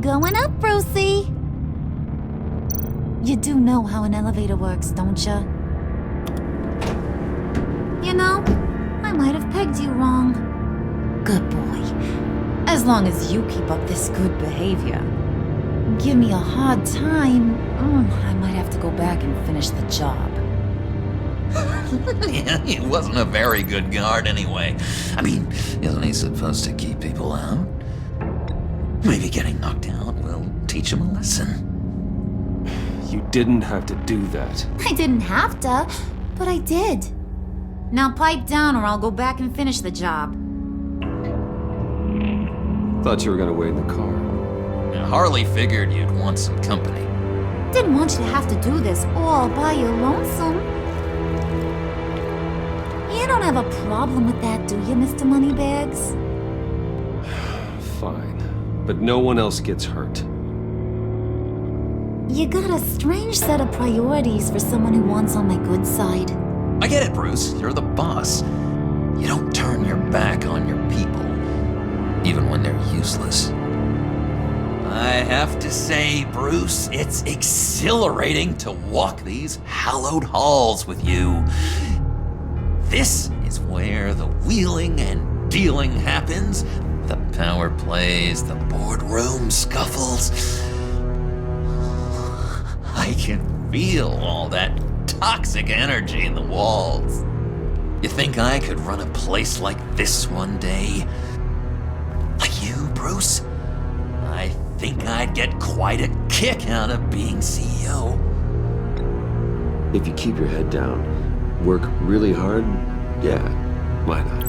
S17: Going up, Brucey. You do know how an elevator works, don't you? You know, I might have pegged you wrong. Good boy. As long as you keep up this good behavior. Give me a hard time, I might have to go back and finish the job.
S14: Yeah, he wasn't a very good guard anyway. I mean, isn't he supposed to keep people out? Maybe getting knocked out will teach him a lesson.
S1: You didn't have to do that.
S17: I didn't have to, but I did. Now pipe down or I'll go back and finish the job.
S1: Thought you were gonna wait in the car.
S14: Now, Harley figured you'd want some company.
S17: Didn't want you to have to do this all by your lonesome. You don't have a problem with that, do you, Mr. Moneybags?
S1: Fine. But no one else gets hurt.
S17: You got a strange set of priorities for someone who wants on my good side.
S14: I get it, Bruce. You're the boss. You don't turn your back on your people, even when they're useless. I have to say, Bruce, it's exhilarating to walk these hallowed halls with you. This is where the wheeling and dealing happens, the power plays, the boardroom scuffles. I can feel all that toxic energy in the walls. You think I could run a place like this one day? Like you, Bruce? I think I'd get quite a kick out of being CEO.
S1: If you keep your head down, work really hard, yeah, why not?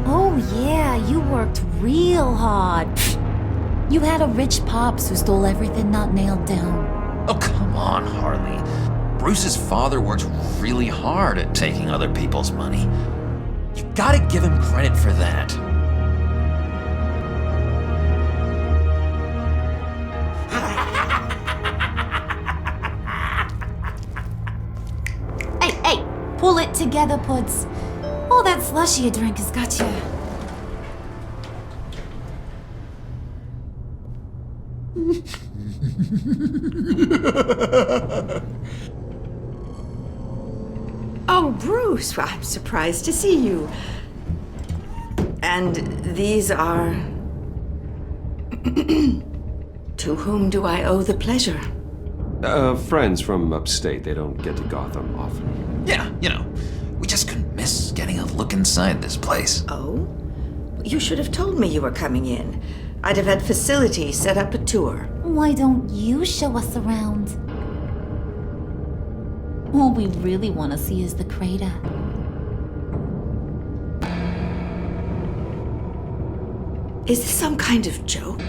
S17: Oh yeah, you worked real hard. You had a rich pops who stole everything not nailed down.
S14: Oh, come on, Harley. Bruce's father worked really hard at taking other people's money. You gotta give him credit for that.
S17: Hey, pull it together, Puds. All that slushy you drink has got you.
S18: Oh, Bruce, I'm surprised to see you. And these are... To whom do I owe the pleasure?
S1: Friends from upstate. They don't get to Gotham often.
S14: Yeah, you know, we just couldn't miss getting a look inside this place.
S18: Oh? You should have told me you were coming in. I'd have had facilities set up a tour.
S17: Why don't you show us around? All we really want to see is the crater.
S18: Is this some kind of joke?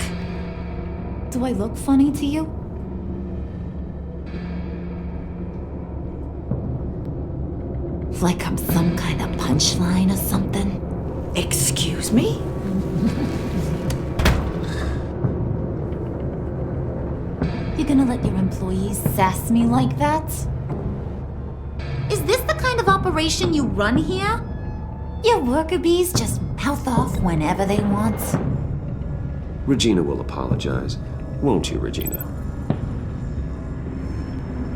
S17: Do I look funny to you? Like I'm some kind of punchline or something?
S18: Excuse me?
S17: You're gonna let your employees sass me like that? Is this the kind of operation you run here? Your worker bees just mouth off whenever they want.
S1: Regina will apologize. Won't you, Regina?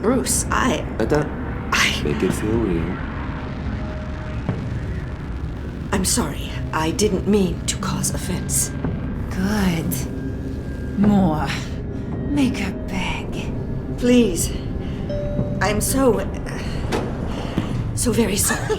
S18: Bruce,
S1: Make it feel real.
S18: I'm sorry. I didn't mean to cause offense.
S8: Good. More. Make her beg.
S18: Please. I'm so very sorry.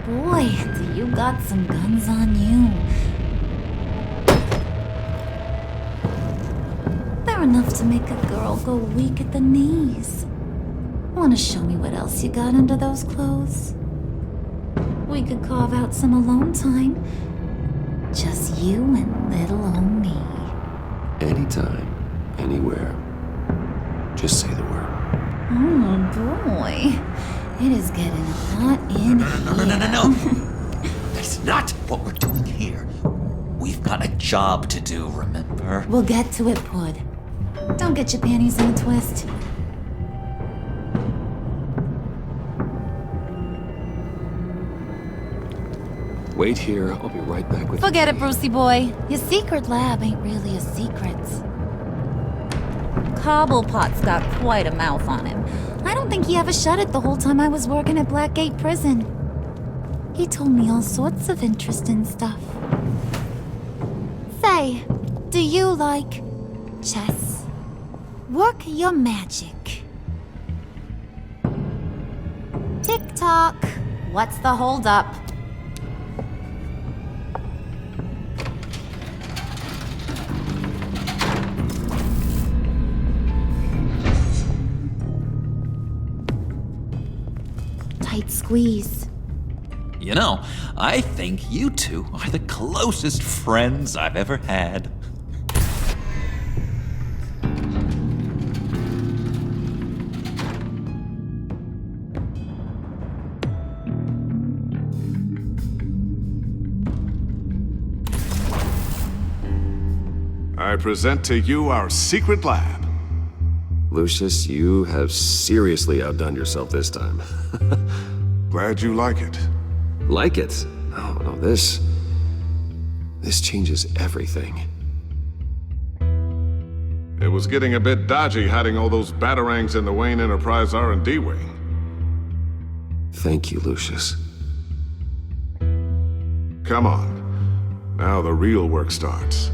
S17: Boy, do you got some guns on you. They're enough to make a girl go weak at the knees. Wanna show me what else you got under those clothes? We could carve out some alone time. Just you and little old me.
S1: Anytime, anywhere. Just say the word.
S17: Oh boy. It is getting hot in here.
S14: No. That's not what we're doing here. We've got a job to do, remember?
S17: We'll get to it, Pud. Don't get your panties in a twist.
S1: Wait here. I'll be right back with
S17: Forget it, Brucey boy. Your secret lab ain't really a secret. Cobblepot's got quite a mouth on him. I don't think he ever shut it the whole time I was working at Blackgate Prison. He told me all sorts of interesting stuff. Say, do you like chess? Work your magic. Tick-tock. What's the holdup? Tight squeeze.
S14: You know, I think you two are the closest friends I've ever had.
S9: I present to you our secret lab.
S1: Lucius, you have seriously outdone yourself this time.
S9: Glad you like it.
S1: Like it? Oh, no, this changes everything.
S9: It was getting a bit dodgy hiding all those batarangs in the Wayne Enterprise R&D wing.
S1: Thank you, Lucius.
S9: Come on. Now the real work starts.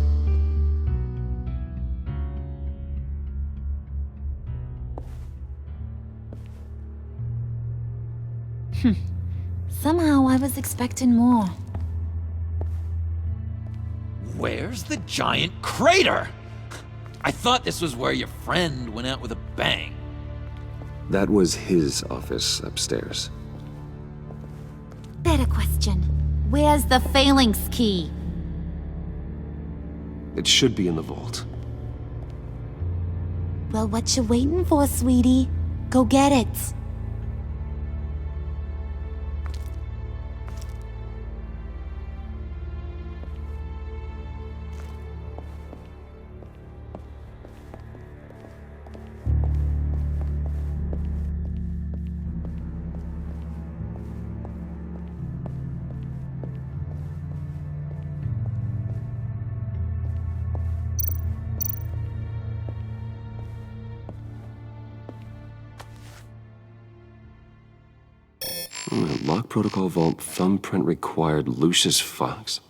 S17: Somehow I was expecting more.
S14: Where's the giant crater? I thought this was where your friend went out with a bang.
S1: That was his office upstairs.
S17: Better question. Where's the phalanx key?
S1: It should be in the vault.
S17: Well, what you waiting for, sweetie? Go get it.
S1: Lock protocol vault thumbprint required Lucius Fox.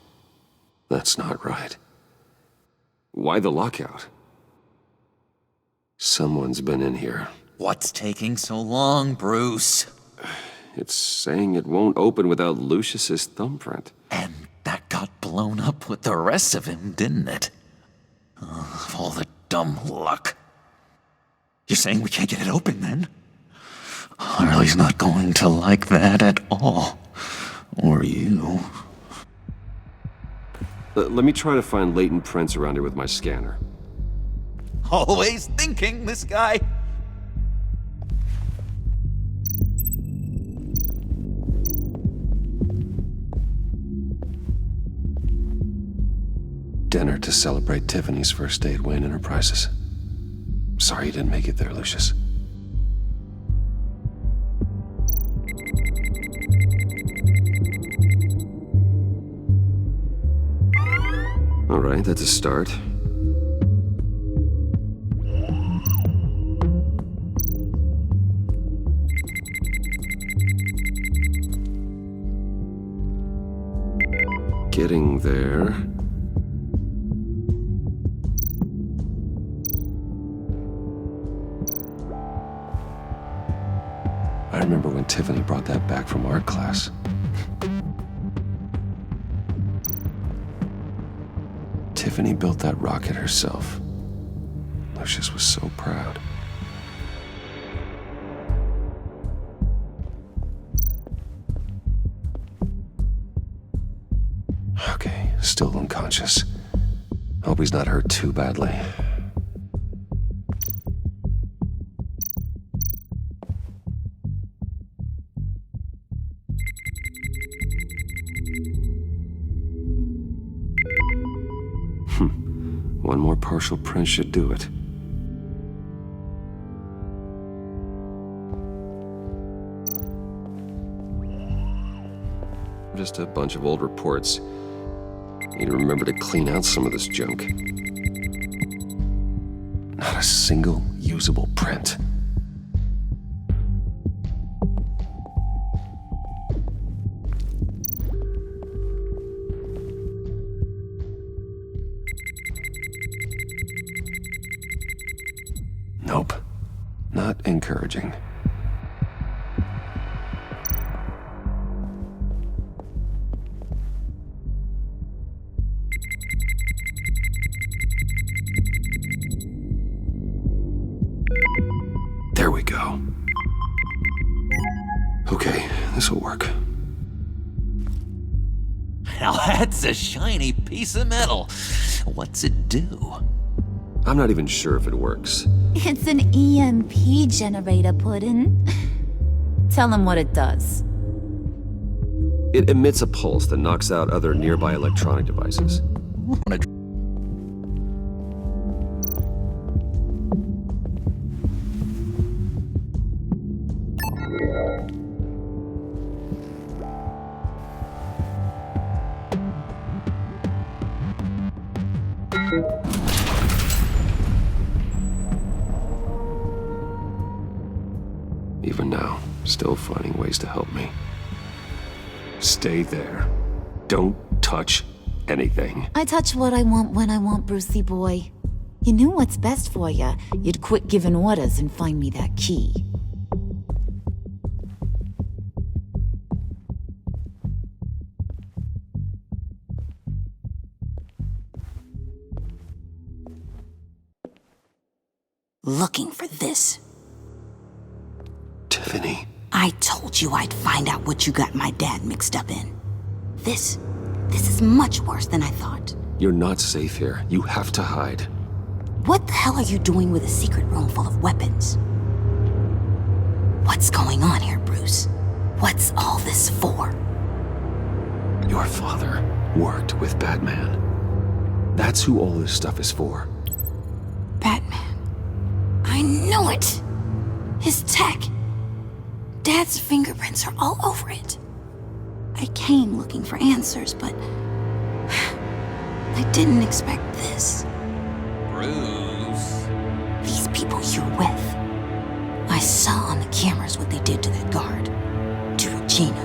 S1: That's not right. Why the lockout? Someone's been in here.
S14: What's taking so long, Bruce?
S1: It's saying it won't open without Lucius's thumbprint.
S14: And that got blown up with the rest of him, didn't it? Of all the dumb luck. You're saying we can't get it open, then? Harley's not going to like that at all. Or you.
S1: Let me try to find latent prints around here with my scanner.
S14: Always thinking, this guy.
S1: Dinner to celebrate Tiffany's first day at Wayne Enterprises. Sorry you didn't make it there, Lucius. All right, that's a start. Getting there. I remember when Tiffany brought that back from art class. Tiffany built that rocket herself. Lucius was so proud. Okay, still unconscious. Hope he's not hurt too badly. One more partial print should do it. Just a bunch of old reports. Need to remember to clean out some of this junk. Not a single usable print. Nope. Not encouraging. There we go. Okay, this'll work.
S14: Now that's a shiny piece of metal. What's it do?
S1: I'm not even sure if it works.
S17: It's an EMP generator, Puddin'. Tell him what it does.
S1: It emits a pulse that knocks out other nearby electronic devices. Even now, still finding ways to help me. Stay there. Don't touch anything.
S17: I touch what I want when I want, Brucey boy. You knew what's best for you. You'd quit giving orders and find me that key.
S10: Looking for this.
S1: Tiffany.
S10: I told you I'd find out what you got my dad mixed up in. This is much worse than I thought.
S1: You're not safe here. You have to hide.
S10: What the hell are you doing with a secret room full of weapons? What's going on here, Bruce? What's all this for?
S1: Your father worked with Batman. That's who all this stuff is for.
S10: Batman. I knew it! His tech. Dad's fingerprints are all over it. I came looking for answers, but I didn't expect this.
S14: Bruce.
S10: These people you're with. I saw on the cameras what they did to that guard. To Regina.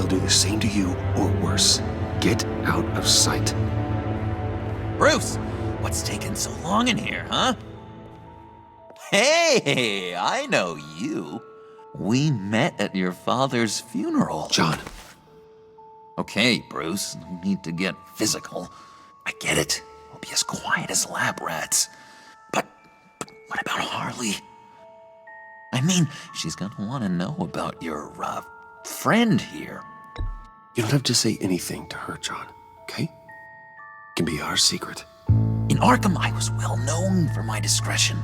S1: they'll do the same to you or worse. Get out of sight.
S14: Bruce, what's taking so long in here, huh? Hey, I know you. We met at your father's funeral.
S1: John.
S14: Okay, Bruce, no need to get physical. I get it. We'll be as quiet as lab rats. But what about Harley? I mean, she's gonna want to know about your, friend here.
S1: You don't have to say anything to her, John, okay? It can be our secret.
S14: In Arkham, I was well known for my discretion.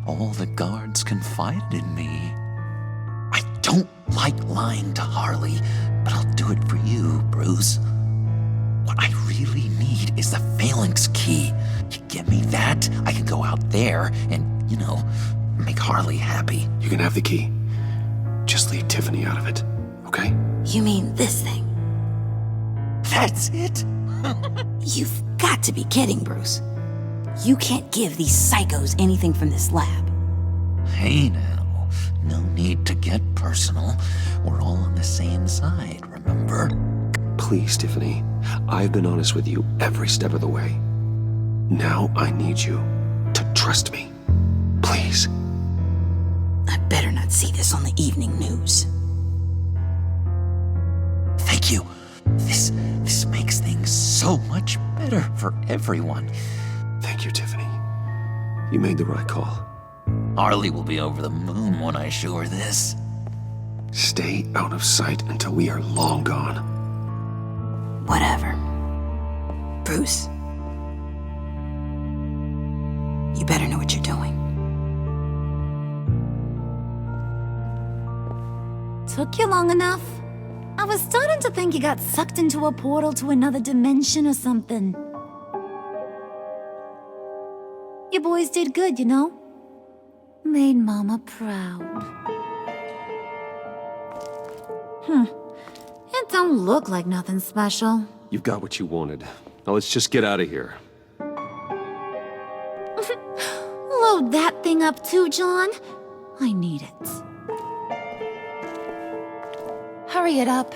S14: All the guards confided in me. I don't like lying to Harley, but I'll do it for you, Bruce. What I really need is the phalanx key. You give me that, I can go out there and, make Harley happy.
S1: You can have the key. Just leave Tiffany out of it, okay?
S10: You mean this thing?
S14: That's it?
S10: You've got to be kidding, Bruce. You can't give these psychos anything from this lab.
S14: Hey now, no need to get personal. We're all on the same side, remember?
S1: Please, Tiffany. I've been honest with you every step of the way. Now I need you to trust me. Please.
S10: I better not see this on the evening news.
S14: Thank you. This makes things so much better for everyone.
S1: Thank you, Tiffany. You made the right call.
S14: Harley will be over the moon when I show her this.
S1: Stay out of sight until we are long gone.
S10: Whatever. Bruce. You better know what you're doing.
S17: Took you long enough? I was starting to think you got sucked into a portal to another dimension or something. You boys did good, you know? Made Mama proud. It don't look like nothing special.
S1: You've got what you wanted. Now let's just get out of here.
S17: Load that thing up too, John. I need it. Hurry it up.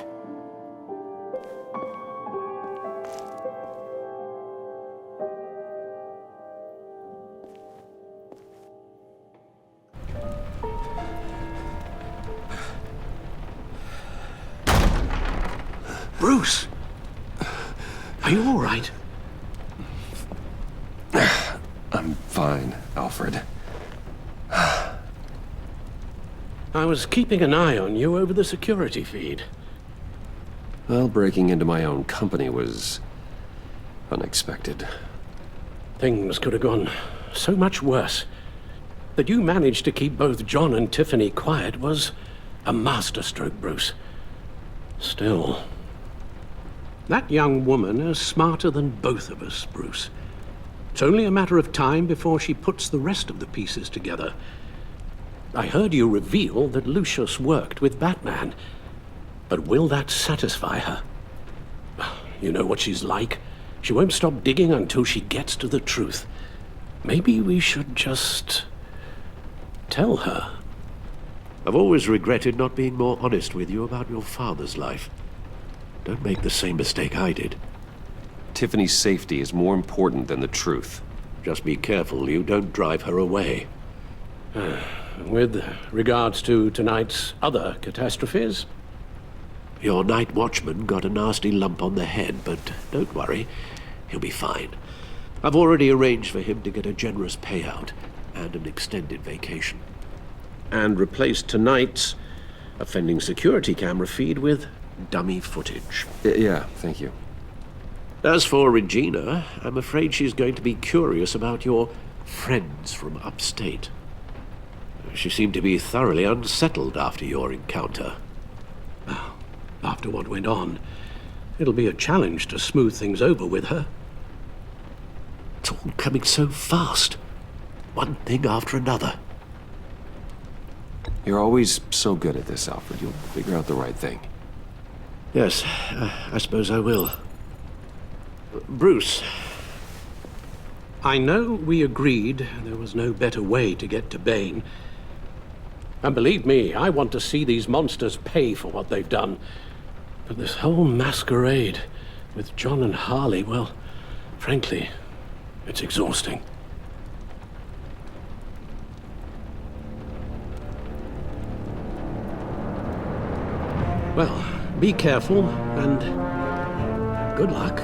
S2: Bruce! Are you all right?
S1: I'm fine, Alfred.
S2: I was keeping an eye on you over the security feed.
S1: Well, breaking into my own company was unexpected.
S2: Things could have gone so much worse. That you managed to keep both John and Tiffany quiet was a masterstroke, Bruce. Still, that young woman is smarter than both of us, Bruce. It's only a matter of time before she puts the rest of the pieces together. I heard you reveal that Lucius worked with Batman. But will that satisfy her? You know what she's like. She won't stop digging until she gets to the truth. Maybe we should just tell her. I've always regretted not being more honest with you about your father's life. Don't make the same mistake I did.
S1: Tiffany's safety is more important than the truth.
S2: Just be careful you don't drive her away. With regards to tonight's other catastrophes, your night watchman got a nasty lump on the head, but don't worry, he'll be fine. I've already arranged for him to get a generous payout and an extended vacation. And replaced tonight's offending security camera feed with dummy footage.
S1: Yeah, thank you.
S2: As for Regina, I'm afraid she's going to be curious about your friends from upstate. She seemed to be thoroughly unsettled after your encounter. Well, after what went on, it'll be a challenge to smooth things over with her. It's all coming so fast. One thing after another.
S1: You're always so good at this, Alfred. You'll figure out the right thing.
S2: Yes, I suppose I will. Bruce, I know we agreed there was no better way to get to Bane. And believe me, I want to see these monsters pay for what they've done. But this whole masquerade with John and Harley, well, frankly, it's exhausting. Well, be careful, and good luck.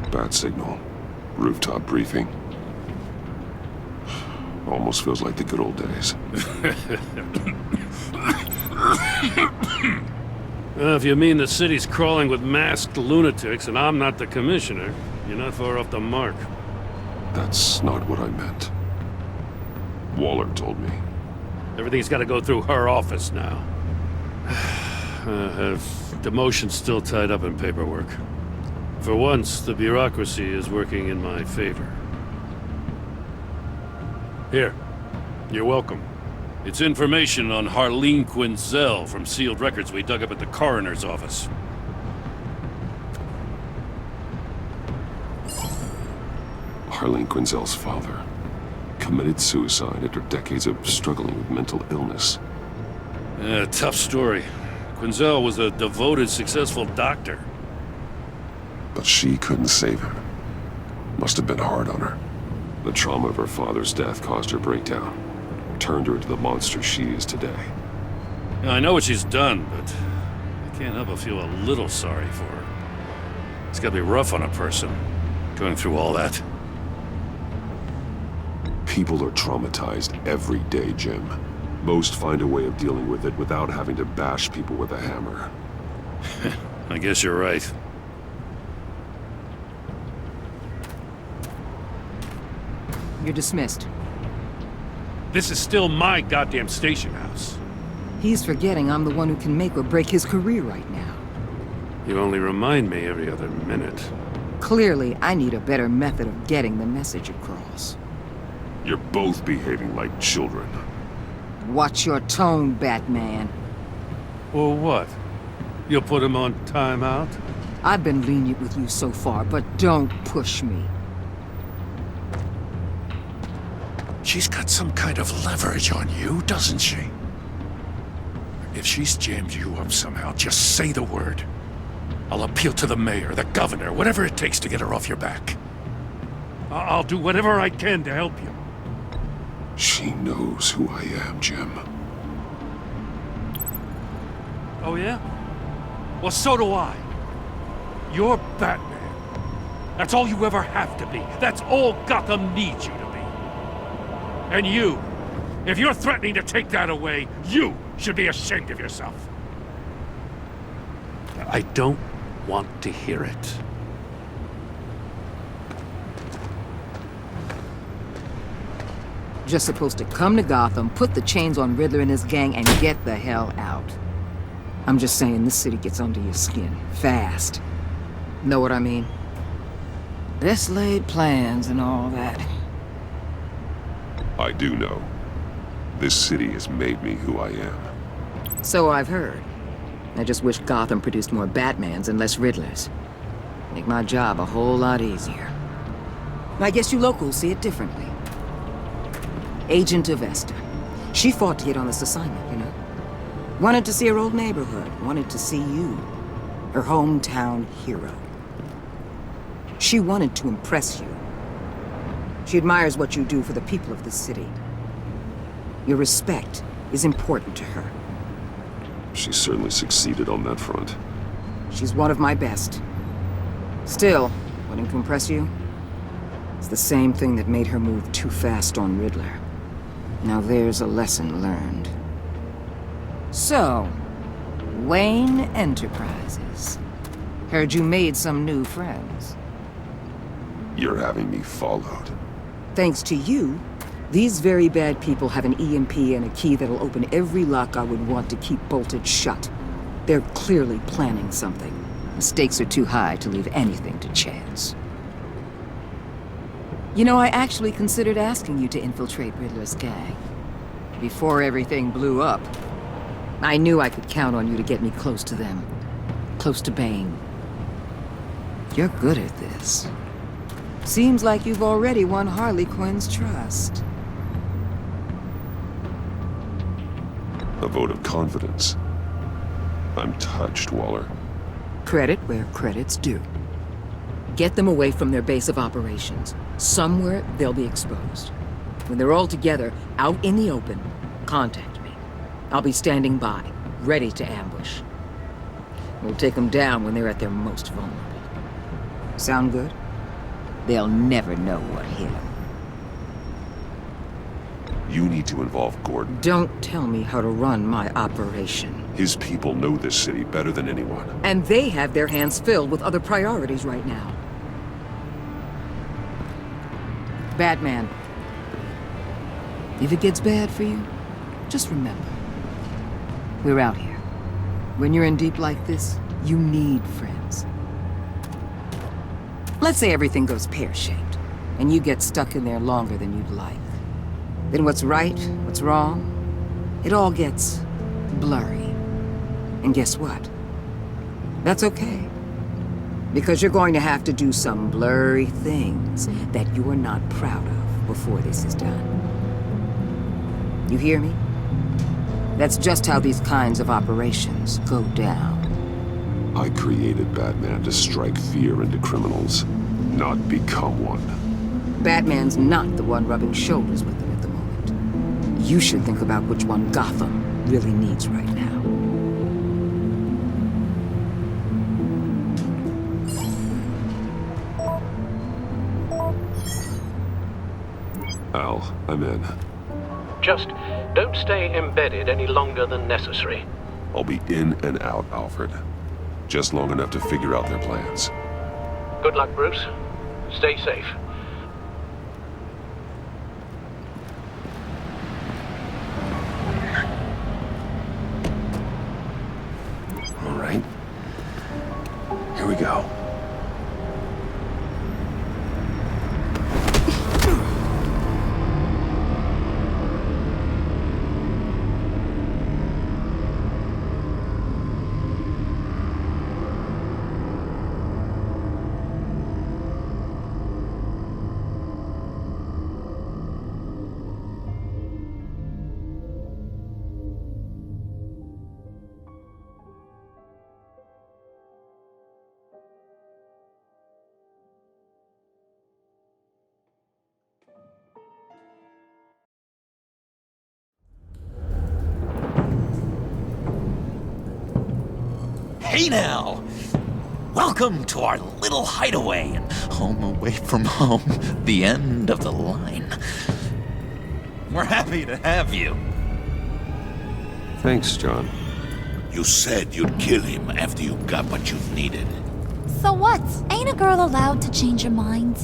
S6: Bad signal. Rooftop briefing. Almost feels like the good old days.
S7: If you mean the city's crawling with masked lunatics and I'm not the commissioner, you're not far off the mark.
S6: That's not what I meant. Waller told me.
S7: Everything's got to go through her office now. Demotion's still tied up in paperwork. For once, the bureaucracy is working in my favor. Here, you're welcome. It's information on Harleen Quinzel from sealed records we dug up at the coroner's office.
S1: Harleen Quinzel's father committed suicide after decades of struggling with mental illness.
S7: Yeah, tough story. Quinzel was a devoted, successful doctor.
S1: But she couldn't save him. Must have been hard on her. The trauma of her father's death caused her breakdown. Turned her into the monster she is today.
S7: Yeah, I know what she's done, but I can't help but feel a little sorry for her. It's gotta be rough on a person, going through all that.
S1: People are traumatized every day, Jim. Most find a way of dealing with it without having to bash people with a hammer.
S7: I guess you're right.
S8: You're dismissed.
S7: This is still my goddamn station house.
S8: He's forgetting I'm the one who can make or break his career right now.
S7: You only remind me every other minute.
S8: Clearly, I need a better method of getting the message across.
S1: You're both behaving like children.
S8: Watch your tone, Batman.
S7: Or what? You'll put him on timeout?
S8: I've been lenient with you so far, but don't push me.
S7: She's got some kind of leverage on you, doesn't she? If she's jammed you up somehow, just say the word. I'll appeal to the mayor, the governor, whatever it takes to get her off your back. I'll do whatever I can to help you.
S1: She knows who I am, Jim.
S7: Oh yeah? Well, so do I. You're Batman. That's all you ever have to be. That's all Gotham needs you to be. And you, if you're threatening to take that away, you should be ashamed of yourself. I don't want to hear it.
S8: Just supposed to come to Gotham, put the chains on Riddler and his gang, and get the hell out. I'm just saying, this city gets under your skin. Fast. Know what I mean? Best laid plans and all that.
S1: I do know. This city has made me who I am.
S8: So I've heard. I just wish Gotham produced more Batmans and less Riddlers. Make my job a whole lot easier. I guess you locals see it differently. Agent Avesta. She fought to get on this assignment, you know? Wanted to see her old neighborhood. Wanted to see you. Her hometown hero. She wanted to impress you. She admires what you do for the people of this city. Your respect is important to her.
S1: She certainly succeeded on that front.
S8: She's one of my best. Still, wanting to impress you? It's the same thing that made her move too fast on Riddler. Now there's a lesson learned. So, Wayne Enterprises. Heard you made some new friends.
S1: You're having me followed.
S8: Thanks to you, these very bad people have an EMP and a key that'll open every lock I would want to keep bolted shut. They're clearly planning something. The stakes are too high to leave anything to chance. You know, I actually considered asking you to infiltrate Riddler's gang. Before everything blew up, I knew I could count on you to get me close to them. Close to Bane. You're good at this. Seems like you've already won Harley Quinn's trust.
S6: A vote of confidence. I'm touched, Waller.
S8: Credit where credit's due. Get them away from their base of operations. Somewhere they'll be exposed. When they're all together, out in the open, contact me. I'll be standing by, ready to ambush. We'll take them down when they're at their most vulnerable. Sound good? They'll never know what hit them.
S6: You need to involve Gordon.
S8: Don't tell me how to run my operation.
S6: His people know this city better than anyone.
S8: And they have their hands filled with other priorities right now. Batman. If it gets bad for you, just remember. We're out here. When you're in deep like this, you need friends. Let's say everything goes pear-shaped, and you get stuck in there longer than you'd like. Then what's right, what's wrong, it all gets blurry. And guess what? That's okay. Because you're going to have to do some blurry things that you are not proud of before this is done. You hear me? That's just how these kinds of operations go down.
S6: I created Batman to strike fear into criminals, not become one.
S8: Batman's not the one rubbing shoulders with them at the moment. You should think about which one Gotham really needs right now.
S6: Al, I'm in.
S2: Just don't stay embedded any longer than necessary.
S6: I'll be in and out, Alfred. Just long enough to figure out their plans.
S2: Good luck, Bruce. Stay safe.
S6: All right. Here we go.
S14: Hey now! Welcome to our little hideaway and home away from home, the end of the line. We're happy to have you.
S1: Thanks, John.
S13: You said you'd kill him after you got what you needed.
S17: So what? Ain't a girl allowed to change her mind?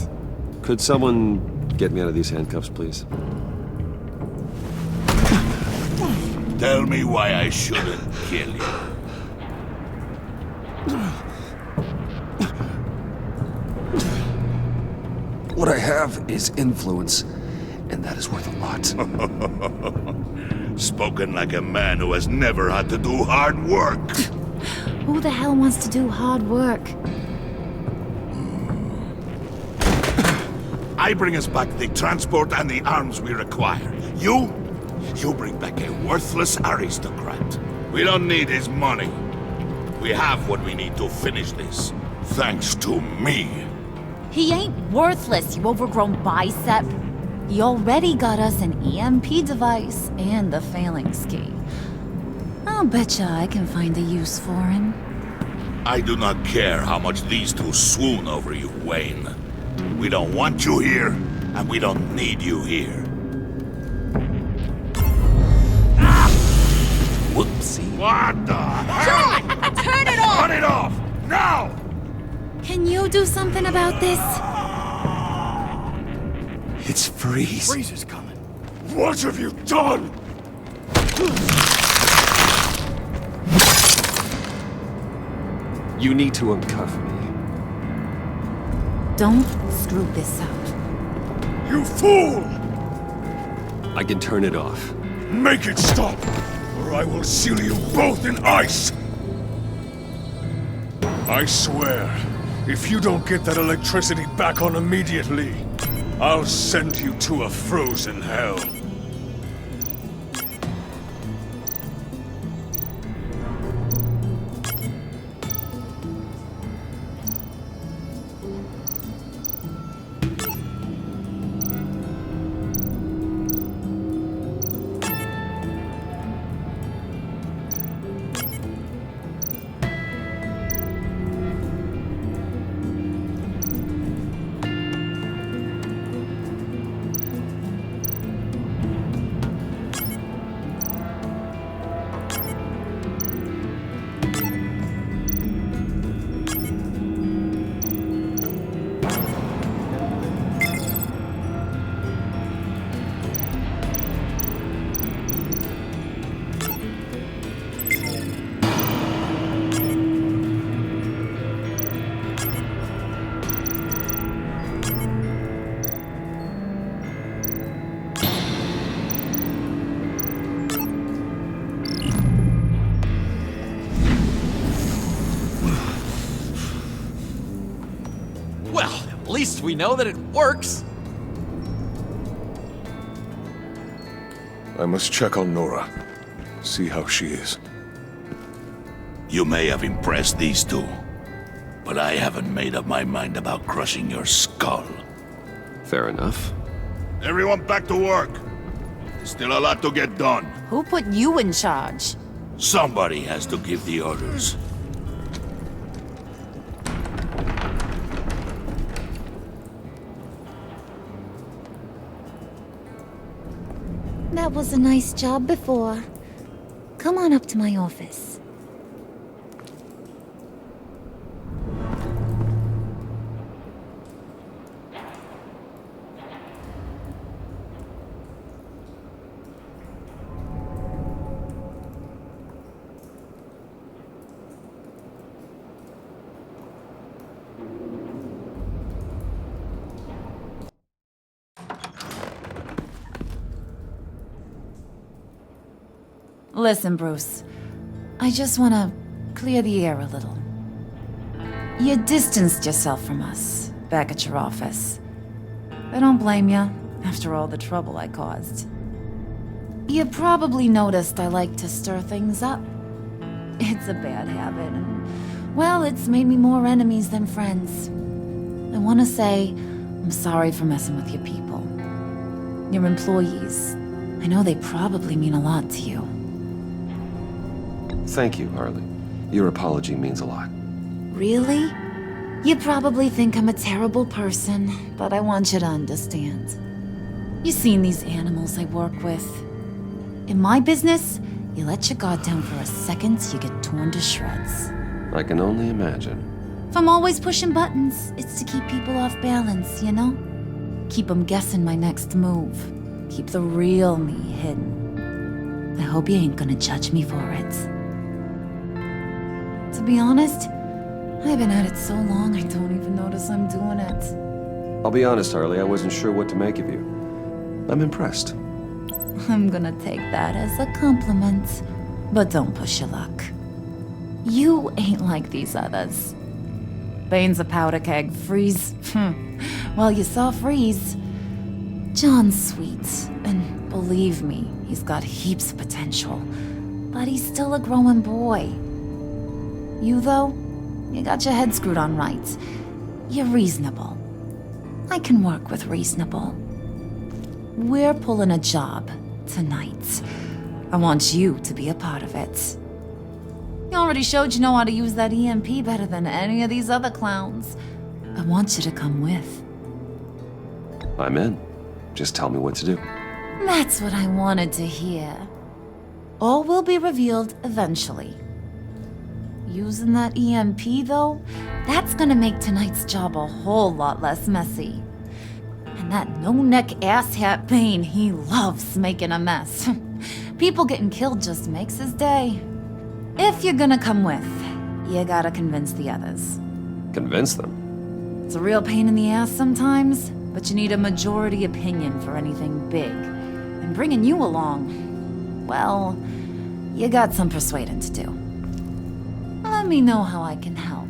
S1: Could someone get me out of these handcuffs, please?
S13: Tell me why I shouldn't kill you.
S1: What I have is influence, and that is worth a lot.
S13: Spoken like a man who has never had to do hard work.
S17: Who the hell wants to do hard work?
S13: I bring us back the transport and the arms we require. You bring back a worthless aristocrat. We don't need his money. We have what we need to finish this, thanks to me.
S17: He ain't worthless, you overgrown bicep. He already got us an EMP device and the phalanx key. I'll betcha I can find a use for him.
S13: I do not care how much these two swoon over you, Wayne. We don't want you here, and we don't need you here.
S14: Whoopsie.
S13: What the hell?
S17: John! Turn it off!
S13: Cut it off! Now!
S17: Can you do something about this?
S14: It's Freeze.
S12: Freeze is coming.
S13: What have you done?
S1: You need to uncuff me.
S17: Don't screw this up.
S6: You fool!
S1: I can turn it off.
S6: Make it stop, or I will seal you both in ice! I swear, if you don't get that electricity back on immediately, I'll send you to a frozen hell.
S11: At least we know that it works.
S6: I must check on Nora. See how she is.
S13: You may have impressed these two, but I haven't made up my mind about crushing your skull.
S1: Fair enough.
S13: Everyone back to work. There's still a lot to get done.
S17: Who put you in charge?
S13: Somebody has to give the orders.
S17: That was a nice job before. Come on up to my office. Listen, Bruce. I just want to clear the air a little. You distanced yourself from us back at your office. I don't blame you, after all the trouble I caused. You probably noticed I like to stir things up. It's a bad habit, and, well, it's made me more enemies than friends. I want to say I'm sorry for messing with your people. Your employees. I know they probably mean a lot to you.
S1: Thank you, Harley. Your apology means a lot.
S17: Really? You probably think I'm a terrible person, but I want you to understand. You've seen these animals I work with. In my business, you let your guard down for a second, you get torn to shreds.
S1: I can only imagine.
S17: If I'm always pushing buttons, it's to keep people off balance, you know? Keep them guessing my next move. Keep the real me hidden. I hope you ain't gonna judge me for it. To be honest, I've been at it so long I don't even notice I'm doing it.
S1: I'll be honest, Harley, I wasn't sure what to make of you. I'm impressed.
S17: I'm gonna take that as a compliment, but don't push your luck. You ain't like these others. Bane's a powder keg, Freeze. Well, you saw Freeze. John's sweet, and believe me, he's got heaps of potential, but he's still a growing boy. You, though, you got your head screwed on right. You're reasonable. I can work with reasonable. We're pulling a job tonight. I want you to be a part of it. You already showed you know how to use that EMP better than any of these other clowns. I want you to come with.
S1: I'm in. Just tell me what to do.
S17: That's what I wanted to hear. All will be revealed eventually. Using that EMP, though, that's gonna make tonight's job a whole lot less messy. And that no-neck asshat Bane, he loves making a mess. People getting killed just makes his day. If you're gonna come with, You gotta convince the others.
S1: Convince them?
S17: It's a real pain in the ass sometimes, but you need a majority opinion for anything big. And bringing you along, well, you got some persuading to do. Let me know how I can help.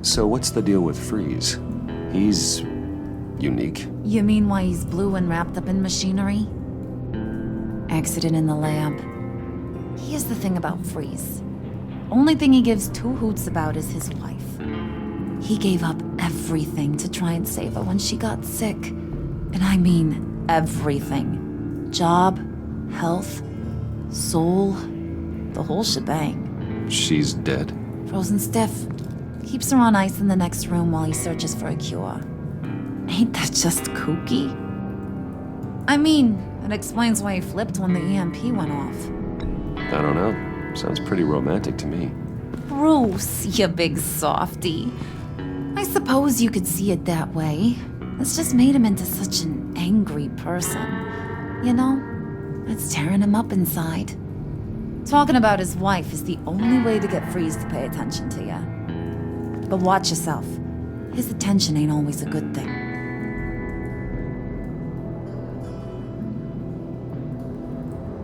S1: So what's the deal with Freeze? He's unique.
S17: You mean why he's blue and wrapped up in machinery? Accident in the lab. Here's the thing about Freeze. Only thing he gives two hoots about is his wife. He gave up everything to try and save her when she got sick. And I mean everything. Job, health, soul, the whole shebang.
S1: She's dead?
S17: Frozen stiff. Keeps her on ice in the next room while he searches for a cure. Ain't that just kooky? I mean, it explains why he flipped when the EMP went off.
S1: I don't know. Sounds pretty romantic to me.
S17: Bruce, you big softy. I suppose you could see it that way. It's just made him into such an angry person. You know, it's tearing him up inside. Talking about his wife is the only way to get Freeze to pay attention to you. But watch yourself. His attention ain't always a good thing.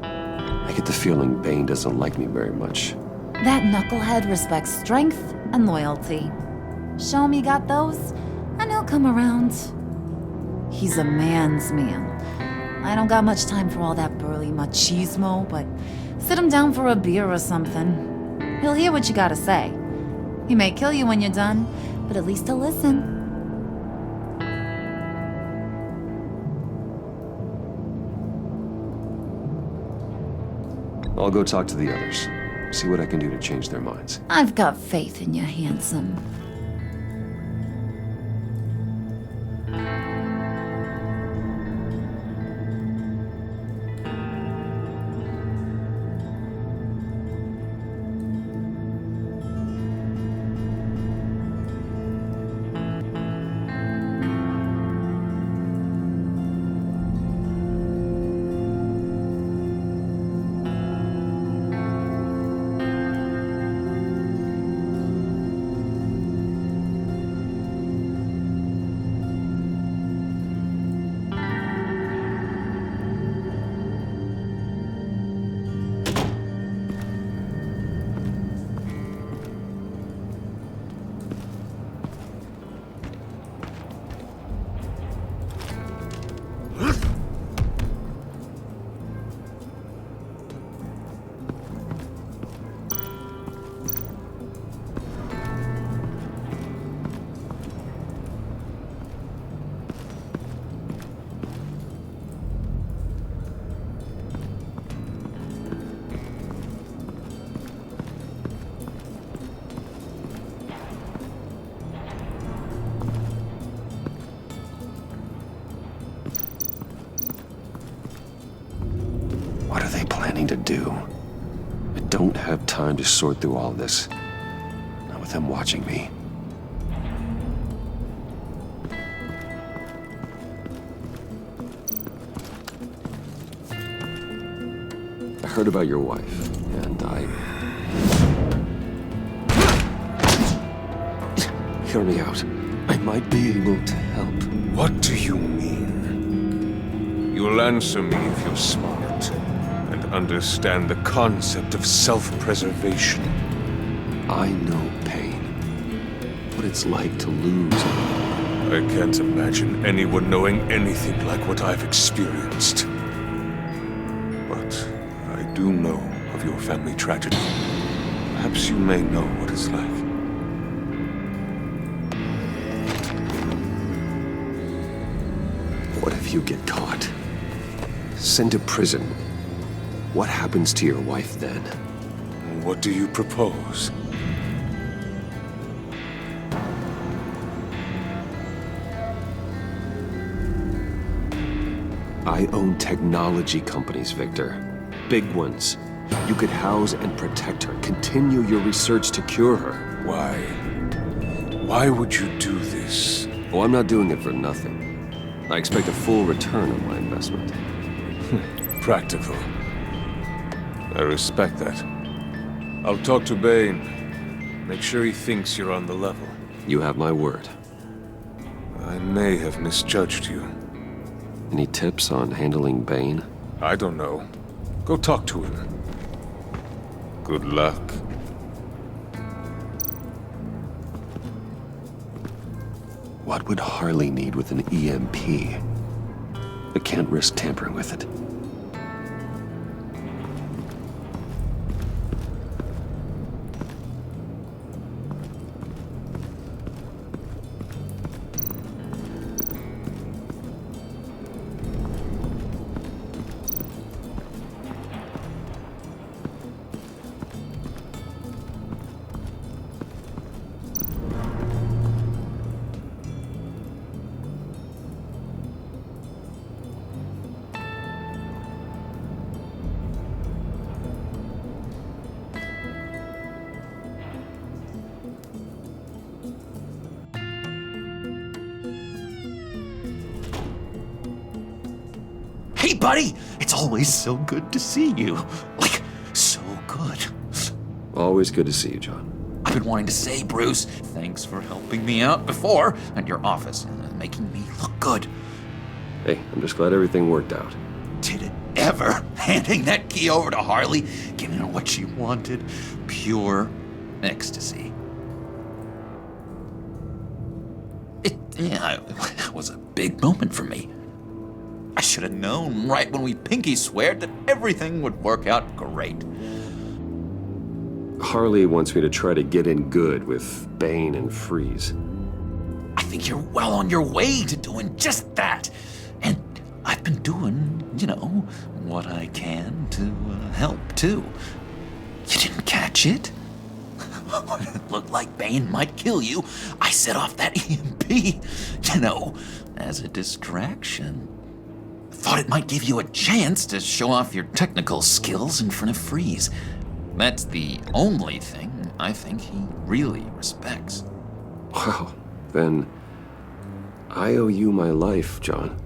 S1: I get the feeling Bane doesn't like me very much.
S17: That knucklehead respects strength and loyalty. Show him you got those, and he'll come around. He's a man's man. I don't got much time for all that burly machismo, but sit him down for a beer or something. He'll hear what you gotta say. He may kill you when you're done, but at least he'll listen.
S1: I'll go talk to the others. See what I can do to change their minds.
S17: I've got faith in you, handsome.
S1: To do. I don't have time to sort through all this. Not with them watching me. I heard about your wife, and hear me out. I might be able to help.
S19: What do you mean? You'll answer me if you're smart. Understand the concept of self-preservation.
S1: I know pain. What it's like to lose.
S19: I can't imagine anyone knowing anything like what I've experienced. But I do know of your family tragedy. Perhaps you may know what it's like.
S1: What if you get caught? Sent to prison? What happens to your wife then?
S19: What do you propose?
S1: I own technology companies, Victor. Big ones. You could house and protect her. Continue your research to cure her.
S19: Why? Why would you do this?
S1: Oh, I'm not doing it for nothing. I expect a full return on my investment.
S19: Practical. I respect that. I'll talk to Bane. Make sure he thinks you're on the level.
S1: You have my word.
S19: I may have misjudged you.
S1: Any tips on handling Bane?
S19: I don't know. Go talk to him. Good luck.
S1: What would Harley need with an EMP? I can't risk tampering with it.
S14: Hey, buddy! It's always so good to see you. Like, so good.
S1: Always good to see you, John.
S14: I've been wanting to say, Bruce, thanks for helping me out before at your office and making me look good.
S1: Hey, I'm just glad everything worked out.
S14: Did it ever? Handing that key over to Harley, giving her what she wanted. Pure ecstasy. It was a big moment for me. I should have known right when we pinky sweared that everything would work out great.
S1: Harley wants me to try to get in good with Bane and Freeze.
S14: I think you're well on your way to doing just that. And I've been doing, what I can to help, too. You didn't catch it? When it looked like Bane might kill you, I set off that EMP, as a distraction. Thought it might give you a chance to show off your technical skills in front of Freeze. That's the only thing I think he really respects.
S1: Wow, then I owe you my life, John.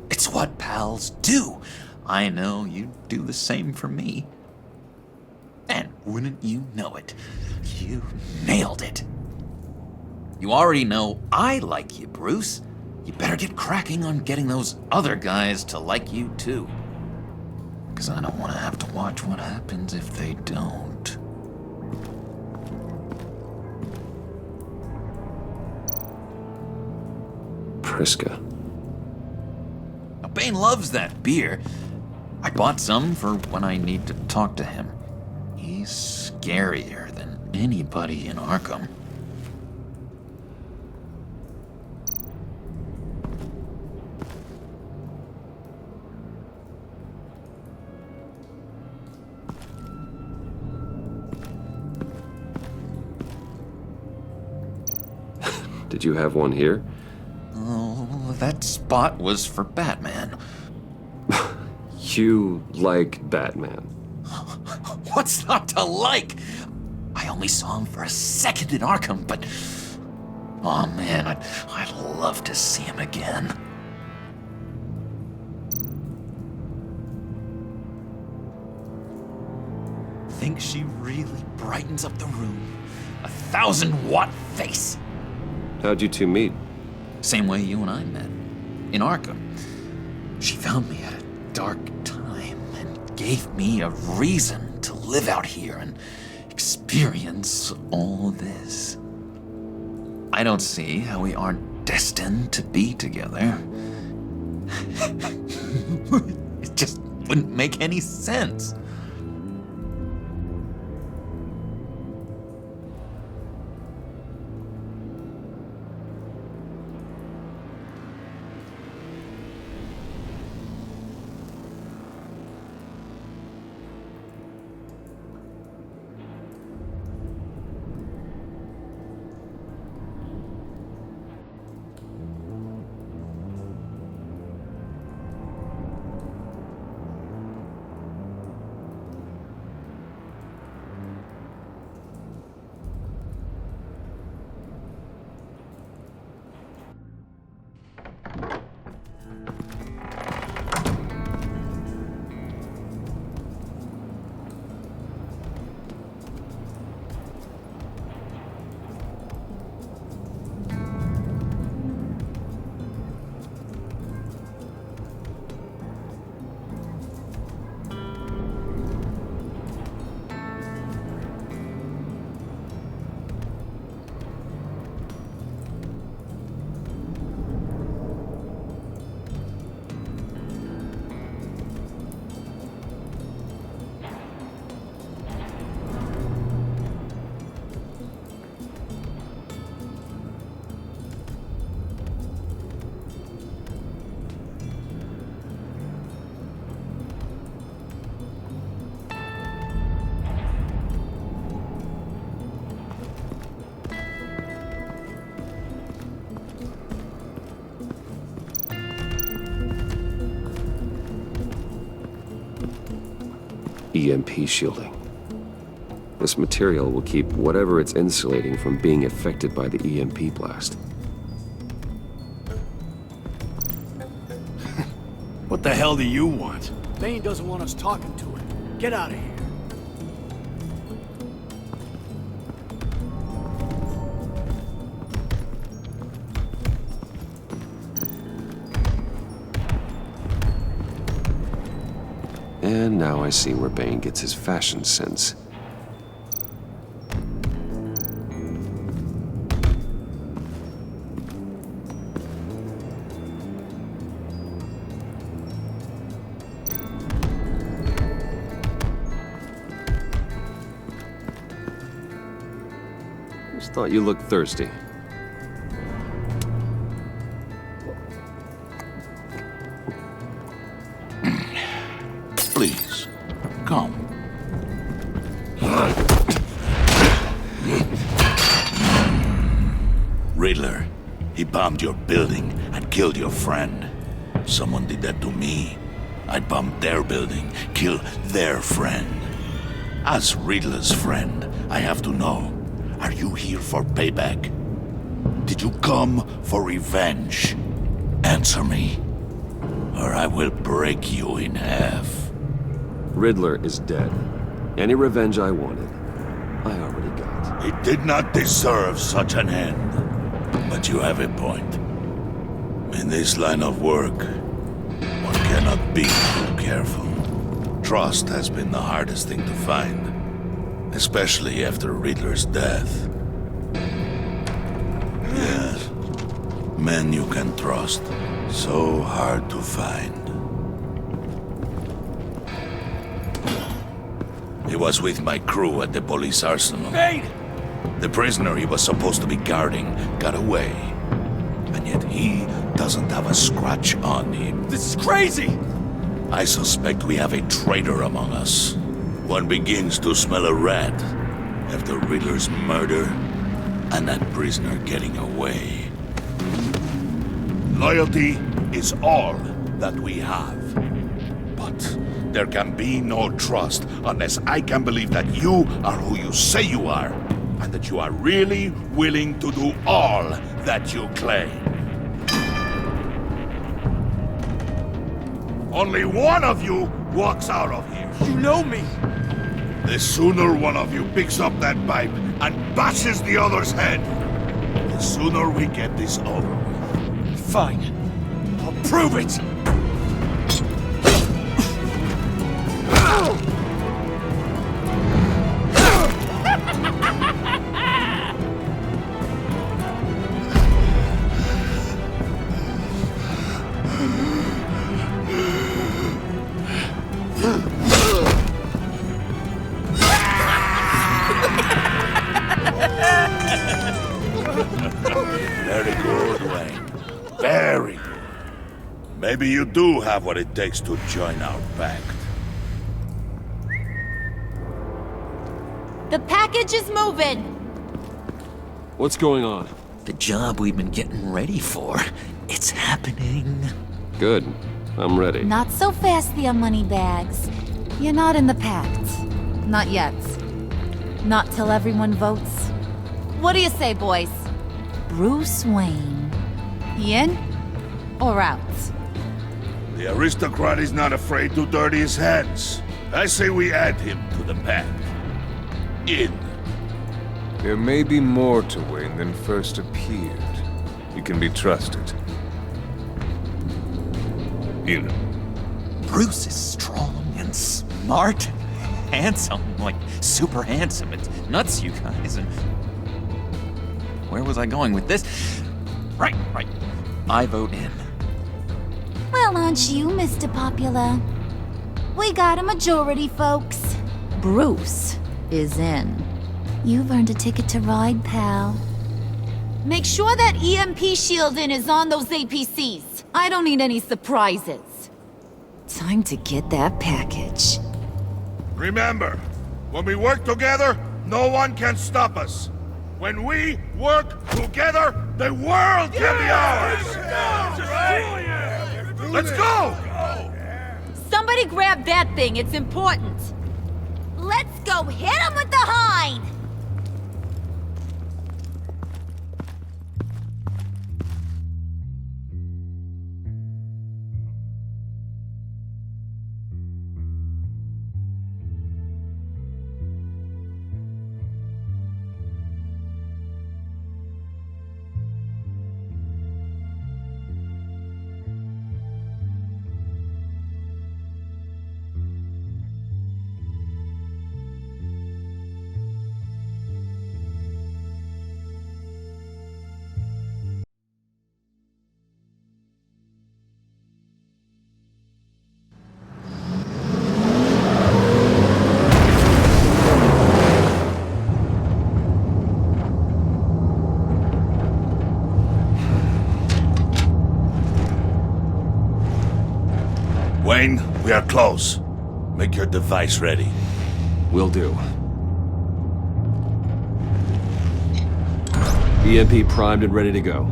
S14: It's what pals do. I know you'd do the same for me. And wouldn't you know it, you nailed it. You already know I like you, Bruce. You better get cracking on getting those other guys to like you too. Because I don't want to have to watch what happens if they don't.
S1: Priska.
S14: Now, Bane loves that beer. I bought some for when I need to talk to him. He's scarier than anybody in Arkham.
S1: Did you have one here?
S14: Oh, that spot was for Batman.
S1: You like Batman?
S14: What's not to like? I only saw him for a second in Arkham, but... Oh man, I'd love to see him again. Think she really brightens up the room. 1,000-watt face.
S1: How'd you two meet?
S14: Same way you and I met. In Arkham. She found me at a dark time and gave me a reason to live out here and experience all this. I don't see how we aren't destined to be together. It just wouldn't make any sense.
S1: EMP shielding. This material will keep whatever it's insulating from being affected by the EMP blast.
S12: What the hell do you want?
S11: Bane doesn't want us talking to him. Get out of here.
S1: And now I see where Bane gets his fashion sense. Just thought you looked thirsty.
S13: Please, come. Riddler, he bombed your building and killed your friend. Someone did that to me. I bombed their building, killed their friend. As Riddler's friend, I have to know, are you here for payback? Did you come for revenge? Answer me, or I will break you in half.
S1: Riddler is dead. Any revenge I wanted, I already got.
S13: He did not deserve such an end. But you have a point. In this line of work, one cannot be too careful. Trust has been the hardest thing to find, especially after Riddler's death. Yes, men you can trust, so hard to find. He was with my crew at the police arsenal.
S11: Bane!
S13: The prisoner he was supposed to be guarding got away. And yet he doesn't have a scratch on him.
S11: This is crazy!
S13: I suspect we have a traitor among us. One begins to smell a rat after Riddler's murder and that prisoner getting away. Loyalty is all that we have. But there can be no trust unless I can believe that you are who you say you are, and that you are really willing to do all that you claim. Only one of you walks out of here.
S11: You know me!
S13: The sooner one of you picks up that pipe and bashes the other's head, the sooner we get this over with.
S11: Fine. I'll prove it!
S13: Very good, Wayne. Very good. Maybe you do have what it takes to join our pact.
S17: The package is moving!
S1: What's going on?
S14: The job we've been getting ready for. It's happening.
S1: Good. I'm ready.
S17: Not so fast, the Moneybags. You're not in the pact. Not yet. Not till everyone votes. What do you say, boys? Bruce Wayne. He in or out?
S13: The aristocrat is not afraid to dirty his hands. I say we add him to the pact. In.
S19: There may be more to Wayne than first appeared. You can be trusted. In.
S14: Bruce is strong and smart, handsome, like super handsome. It's nuts, you guys. And where was I going with this? Right. I vote in.
S17: Well, aren't you, Mr. Popular? We got a majority, folks. Bruce is in. You've earned a ticket to ride, pal. Make sure that EMP shielding is on those APCs. I don't need any surprises. Time to get that package.
S13: Remember, when we work together, no one can stop us. When we work together, the world can be ours! Let's go!
S17: Somebody grab that thing, it's important. Let's go hit him with the hind!
S13: Wayne, we are close. Make your device ready.
S1: Will do. EMP primed and ready to go.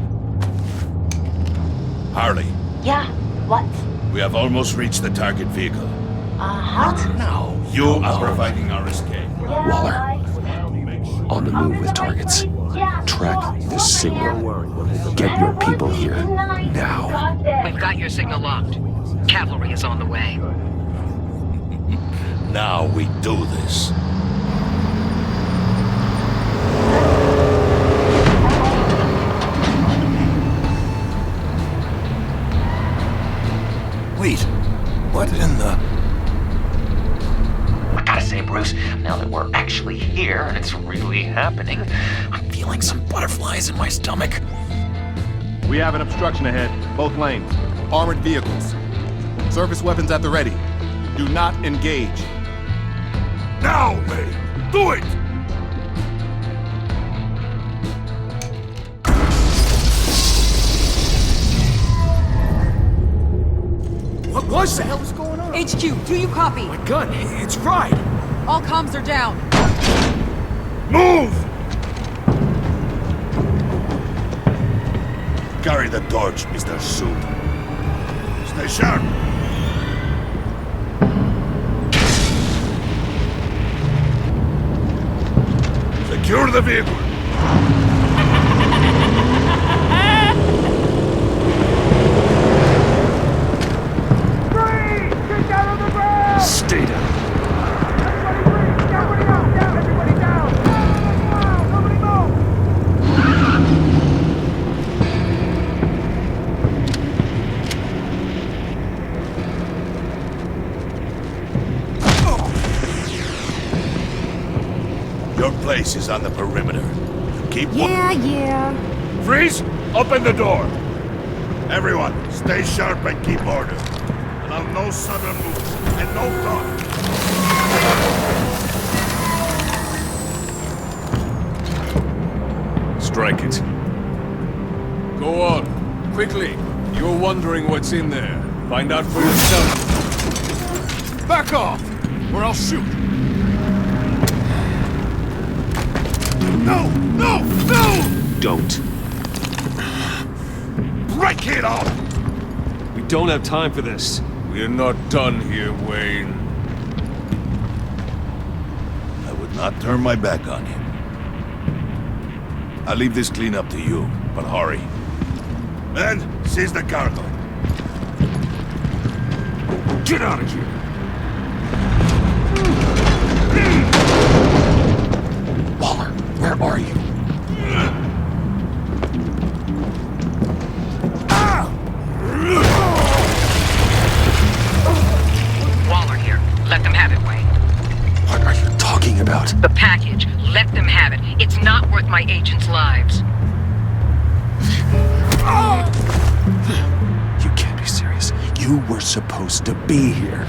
S13: Harley,
S17: Yeah, what?
S13: we have almost reached the target vehicle.
S17: What?
S13: Now, you are providing our escape.
S1: Waller, on the move with targets. Track the signal. Get your people here, now.
S8: We've got your signal locked. Cavalry is on the way.
S13: Now we do this.
S20: Wait, what in the...
S14: I gotta say, Bruce, now that we're actually here and it's really happening, I'm feeling some butterflies in my stomach.
S21: We have an obstruction ahead, both lanes. Armored vehicles. Service weapons at the ready. Do not engage.
S13: Now, Wayne! Do it!
S12: What was that? What the hell was going on?
S8: HQ, do you copy?
S12: My gun, it's fried.
S8: All comms are down.
S13: Move! Carry the torch, Mr. Suit. Stay sharp. Secure the vehicle.
S1: Stay down.
S13: Your place is on the perimeter. Keep
S17: Yeah.
S13: Freeze! Open the door! Everyone, stay sharp and keep order. Allow no sudden moves and no talk.
S19: Strike it. Go on. Quickly. You're wondering what's in there. Find out for yourself. Back off, or I'll shoot.
S13: No! No! No!
S1: Don't.
S13: Break it off!
S1: We don't have time for this.
S19: We're not done here, Wayne.
S13: I would not turn my back on him. I'll leave this cleanup to you, but hurry. Men, seize the cargo.
S1: Get out of here! Waller, where are you?
S8: Waller here. Let them have it, Wayne.
S1: What are you talking about?
S8: The package. Let them have it. It's not worth my agents' lives.
S1: You can't be serious. You were supposed to be here.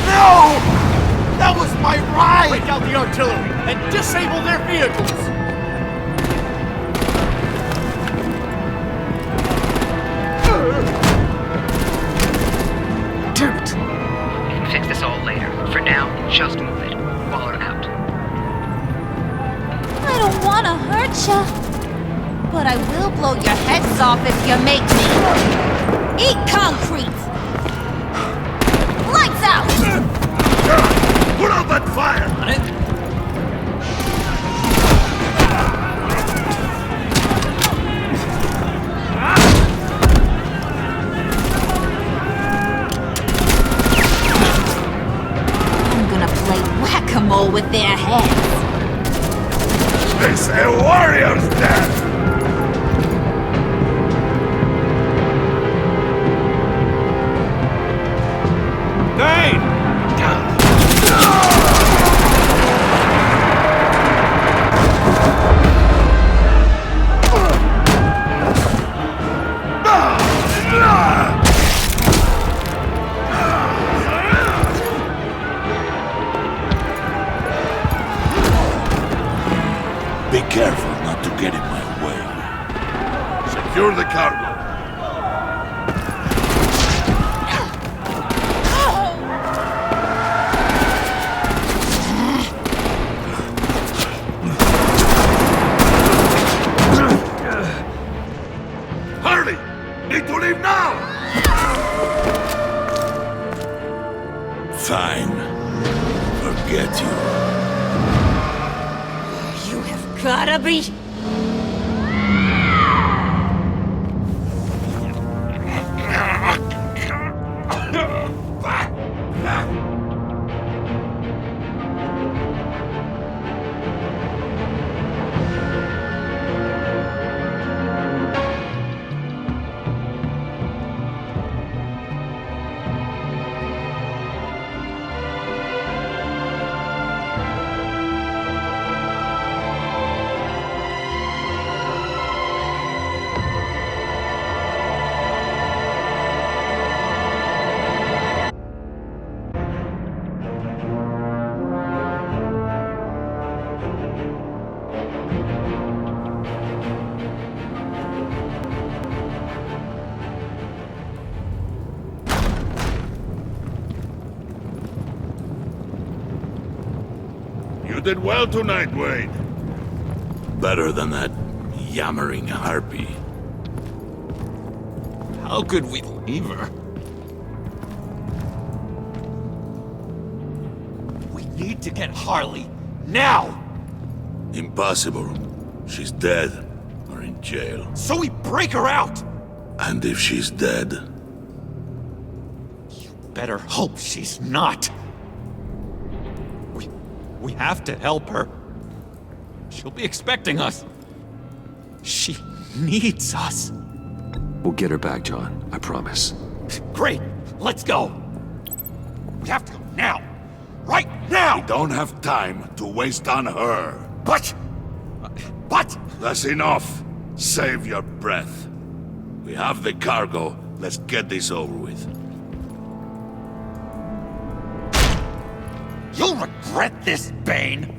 S15: No! That was my ride! Break out the artillery and disable their vehicles!
S8: Damn it! We can fix this all later. For now, just move it. Waller out.
S17: I don't want to hurt ya, but I will blow your heads off if you make me. Eat concrete! whack-a-mole with their heads.
S13: It's a warrior's death!
S2: Bane!
S13: Be careful not to get in my way. Secure the cargo. Hurry! Need to leave now! Fine. Forget you.
S17: You have gotta be...
S13: You did well tonight, Wade. Better than that yammering harpy.
S3: How could we leave her? We need to get Harley, now!
S13: Impossible. She's dead, or in jail.
S3: So we break her out!
S13: And if she's dead...
S3: Better hope she's not. We have to help her. She'll be expecting us. She needs us.
S1: We'll get her back, John. I promise.
S3: Great. Let's go. We have to go now. Right now!
S13: We don't have time to waste on her.
S3: But...
S13: That's enough. Save your breath. We have the cargo. Let's get this over with.
S3: You'll regret this, Bane!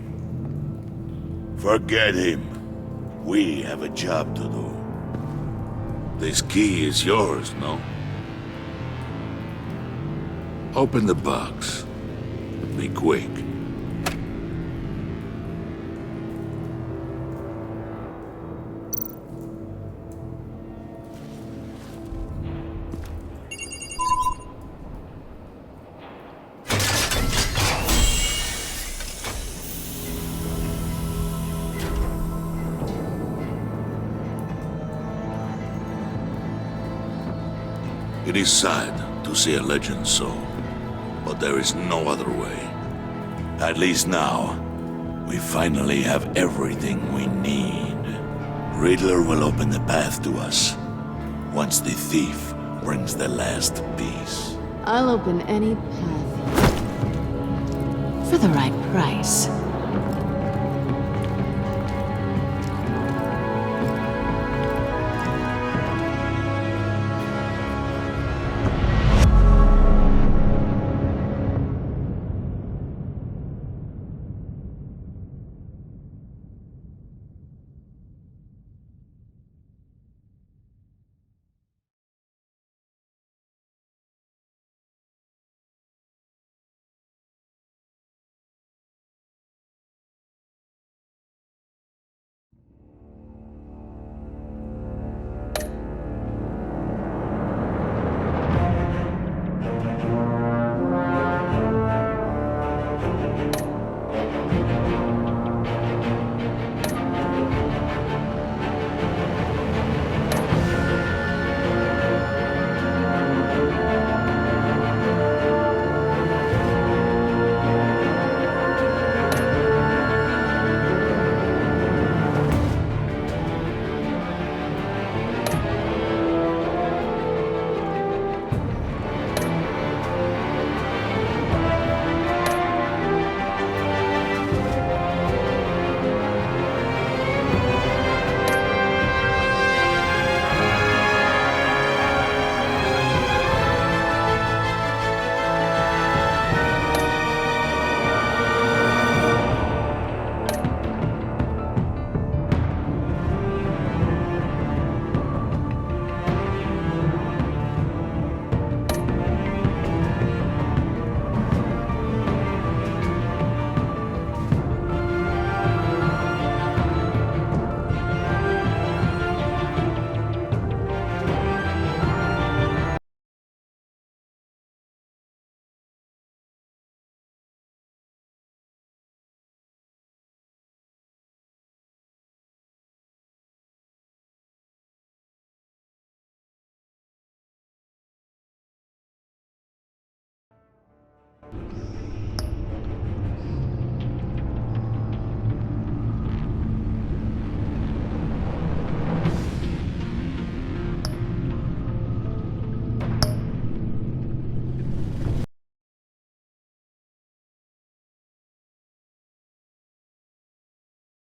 S13: Forget him. We have a job to do. This key is yours, no? Open the box. Be quick. It is sad to see a legend so, but there is no other way. At least now, we finally have everything we need. Riddler will open the path to us, once the thief brings the last piece.
S4: I'll open any path for the right price.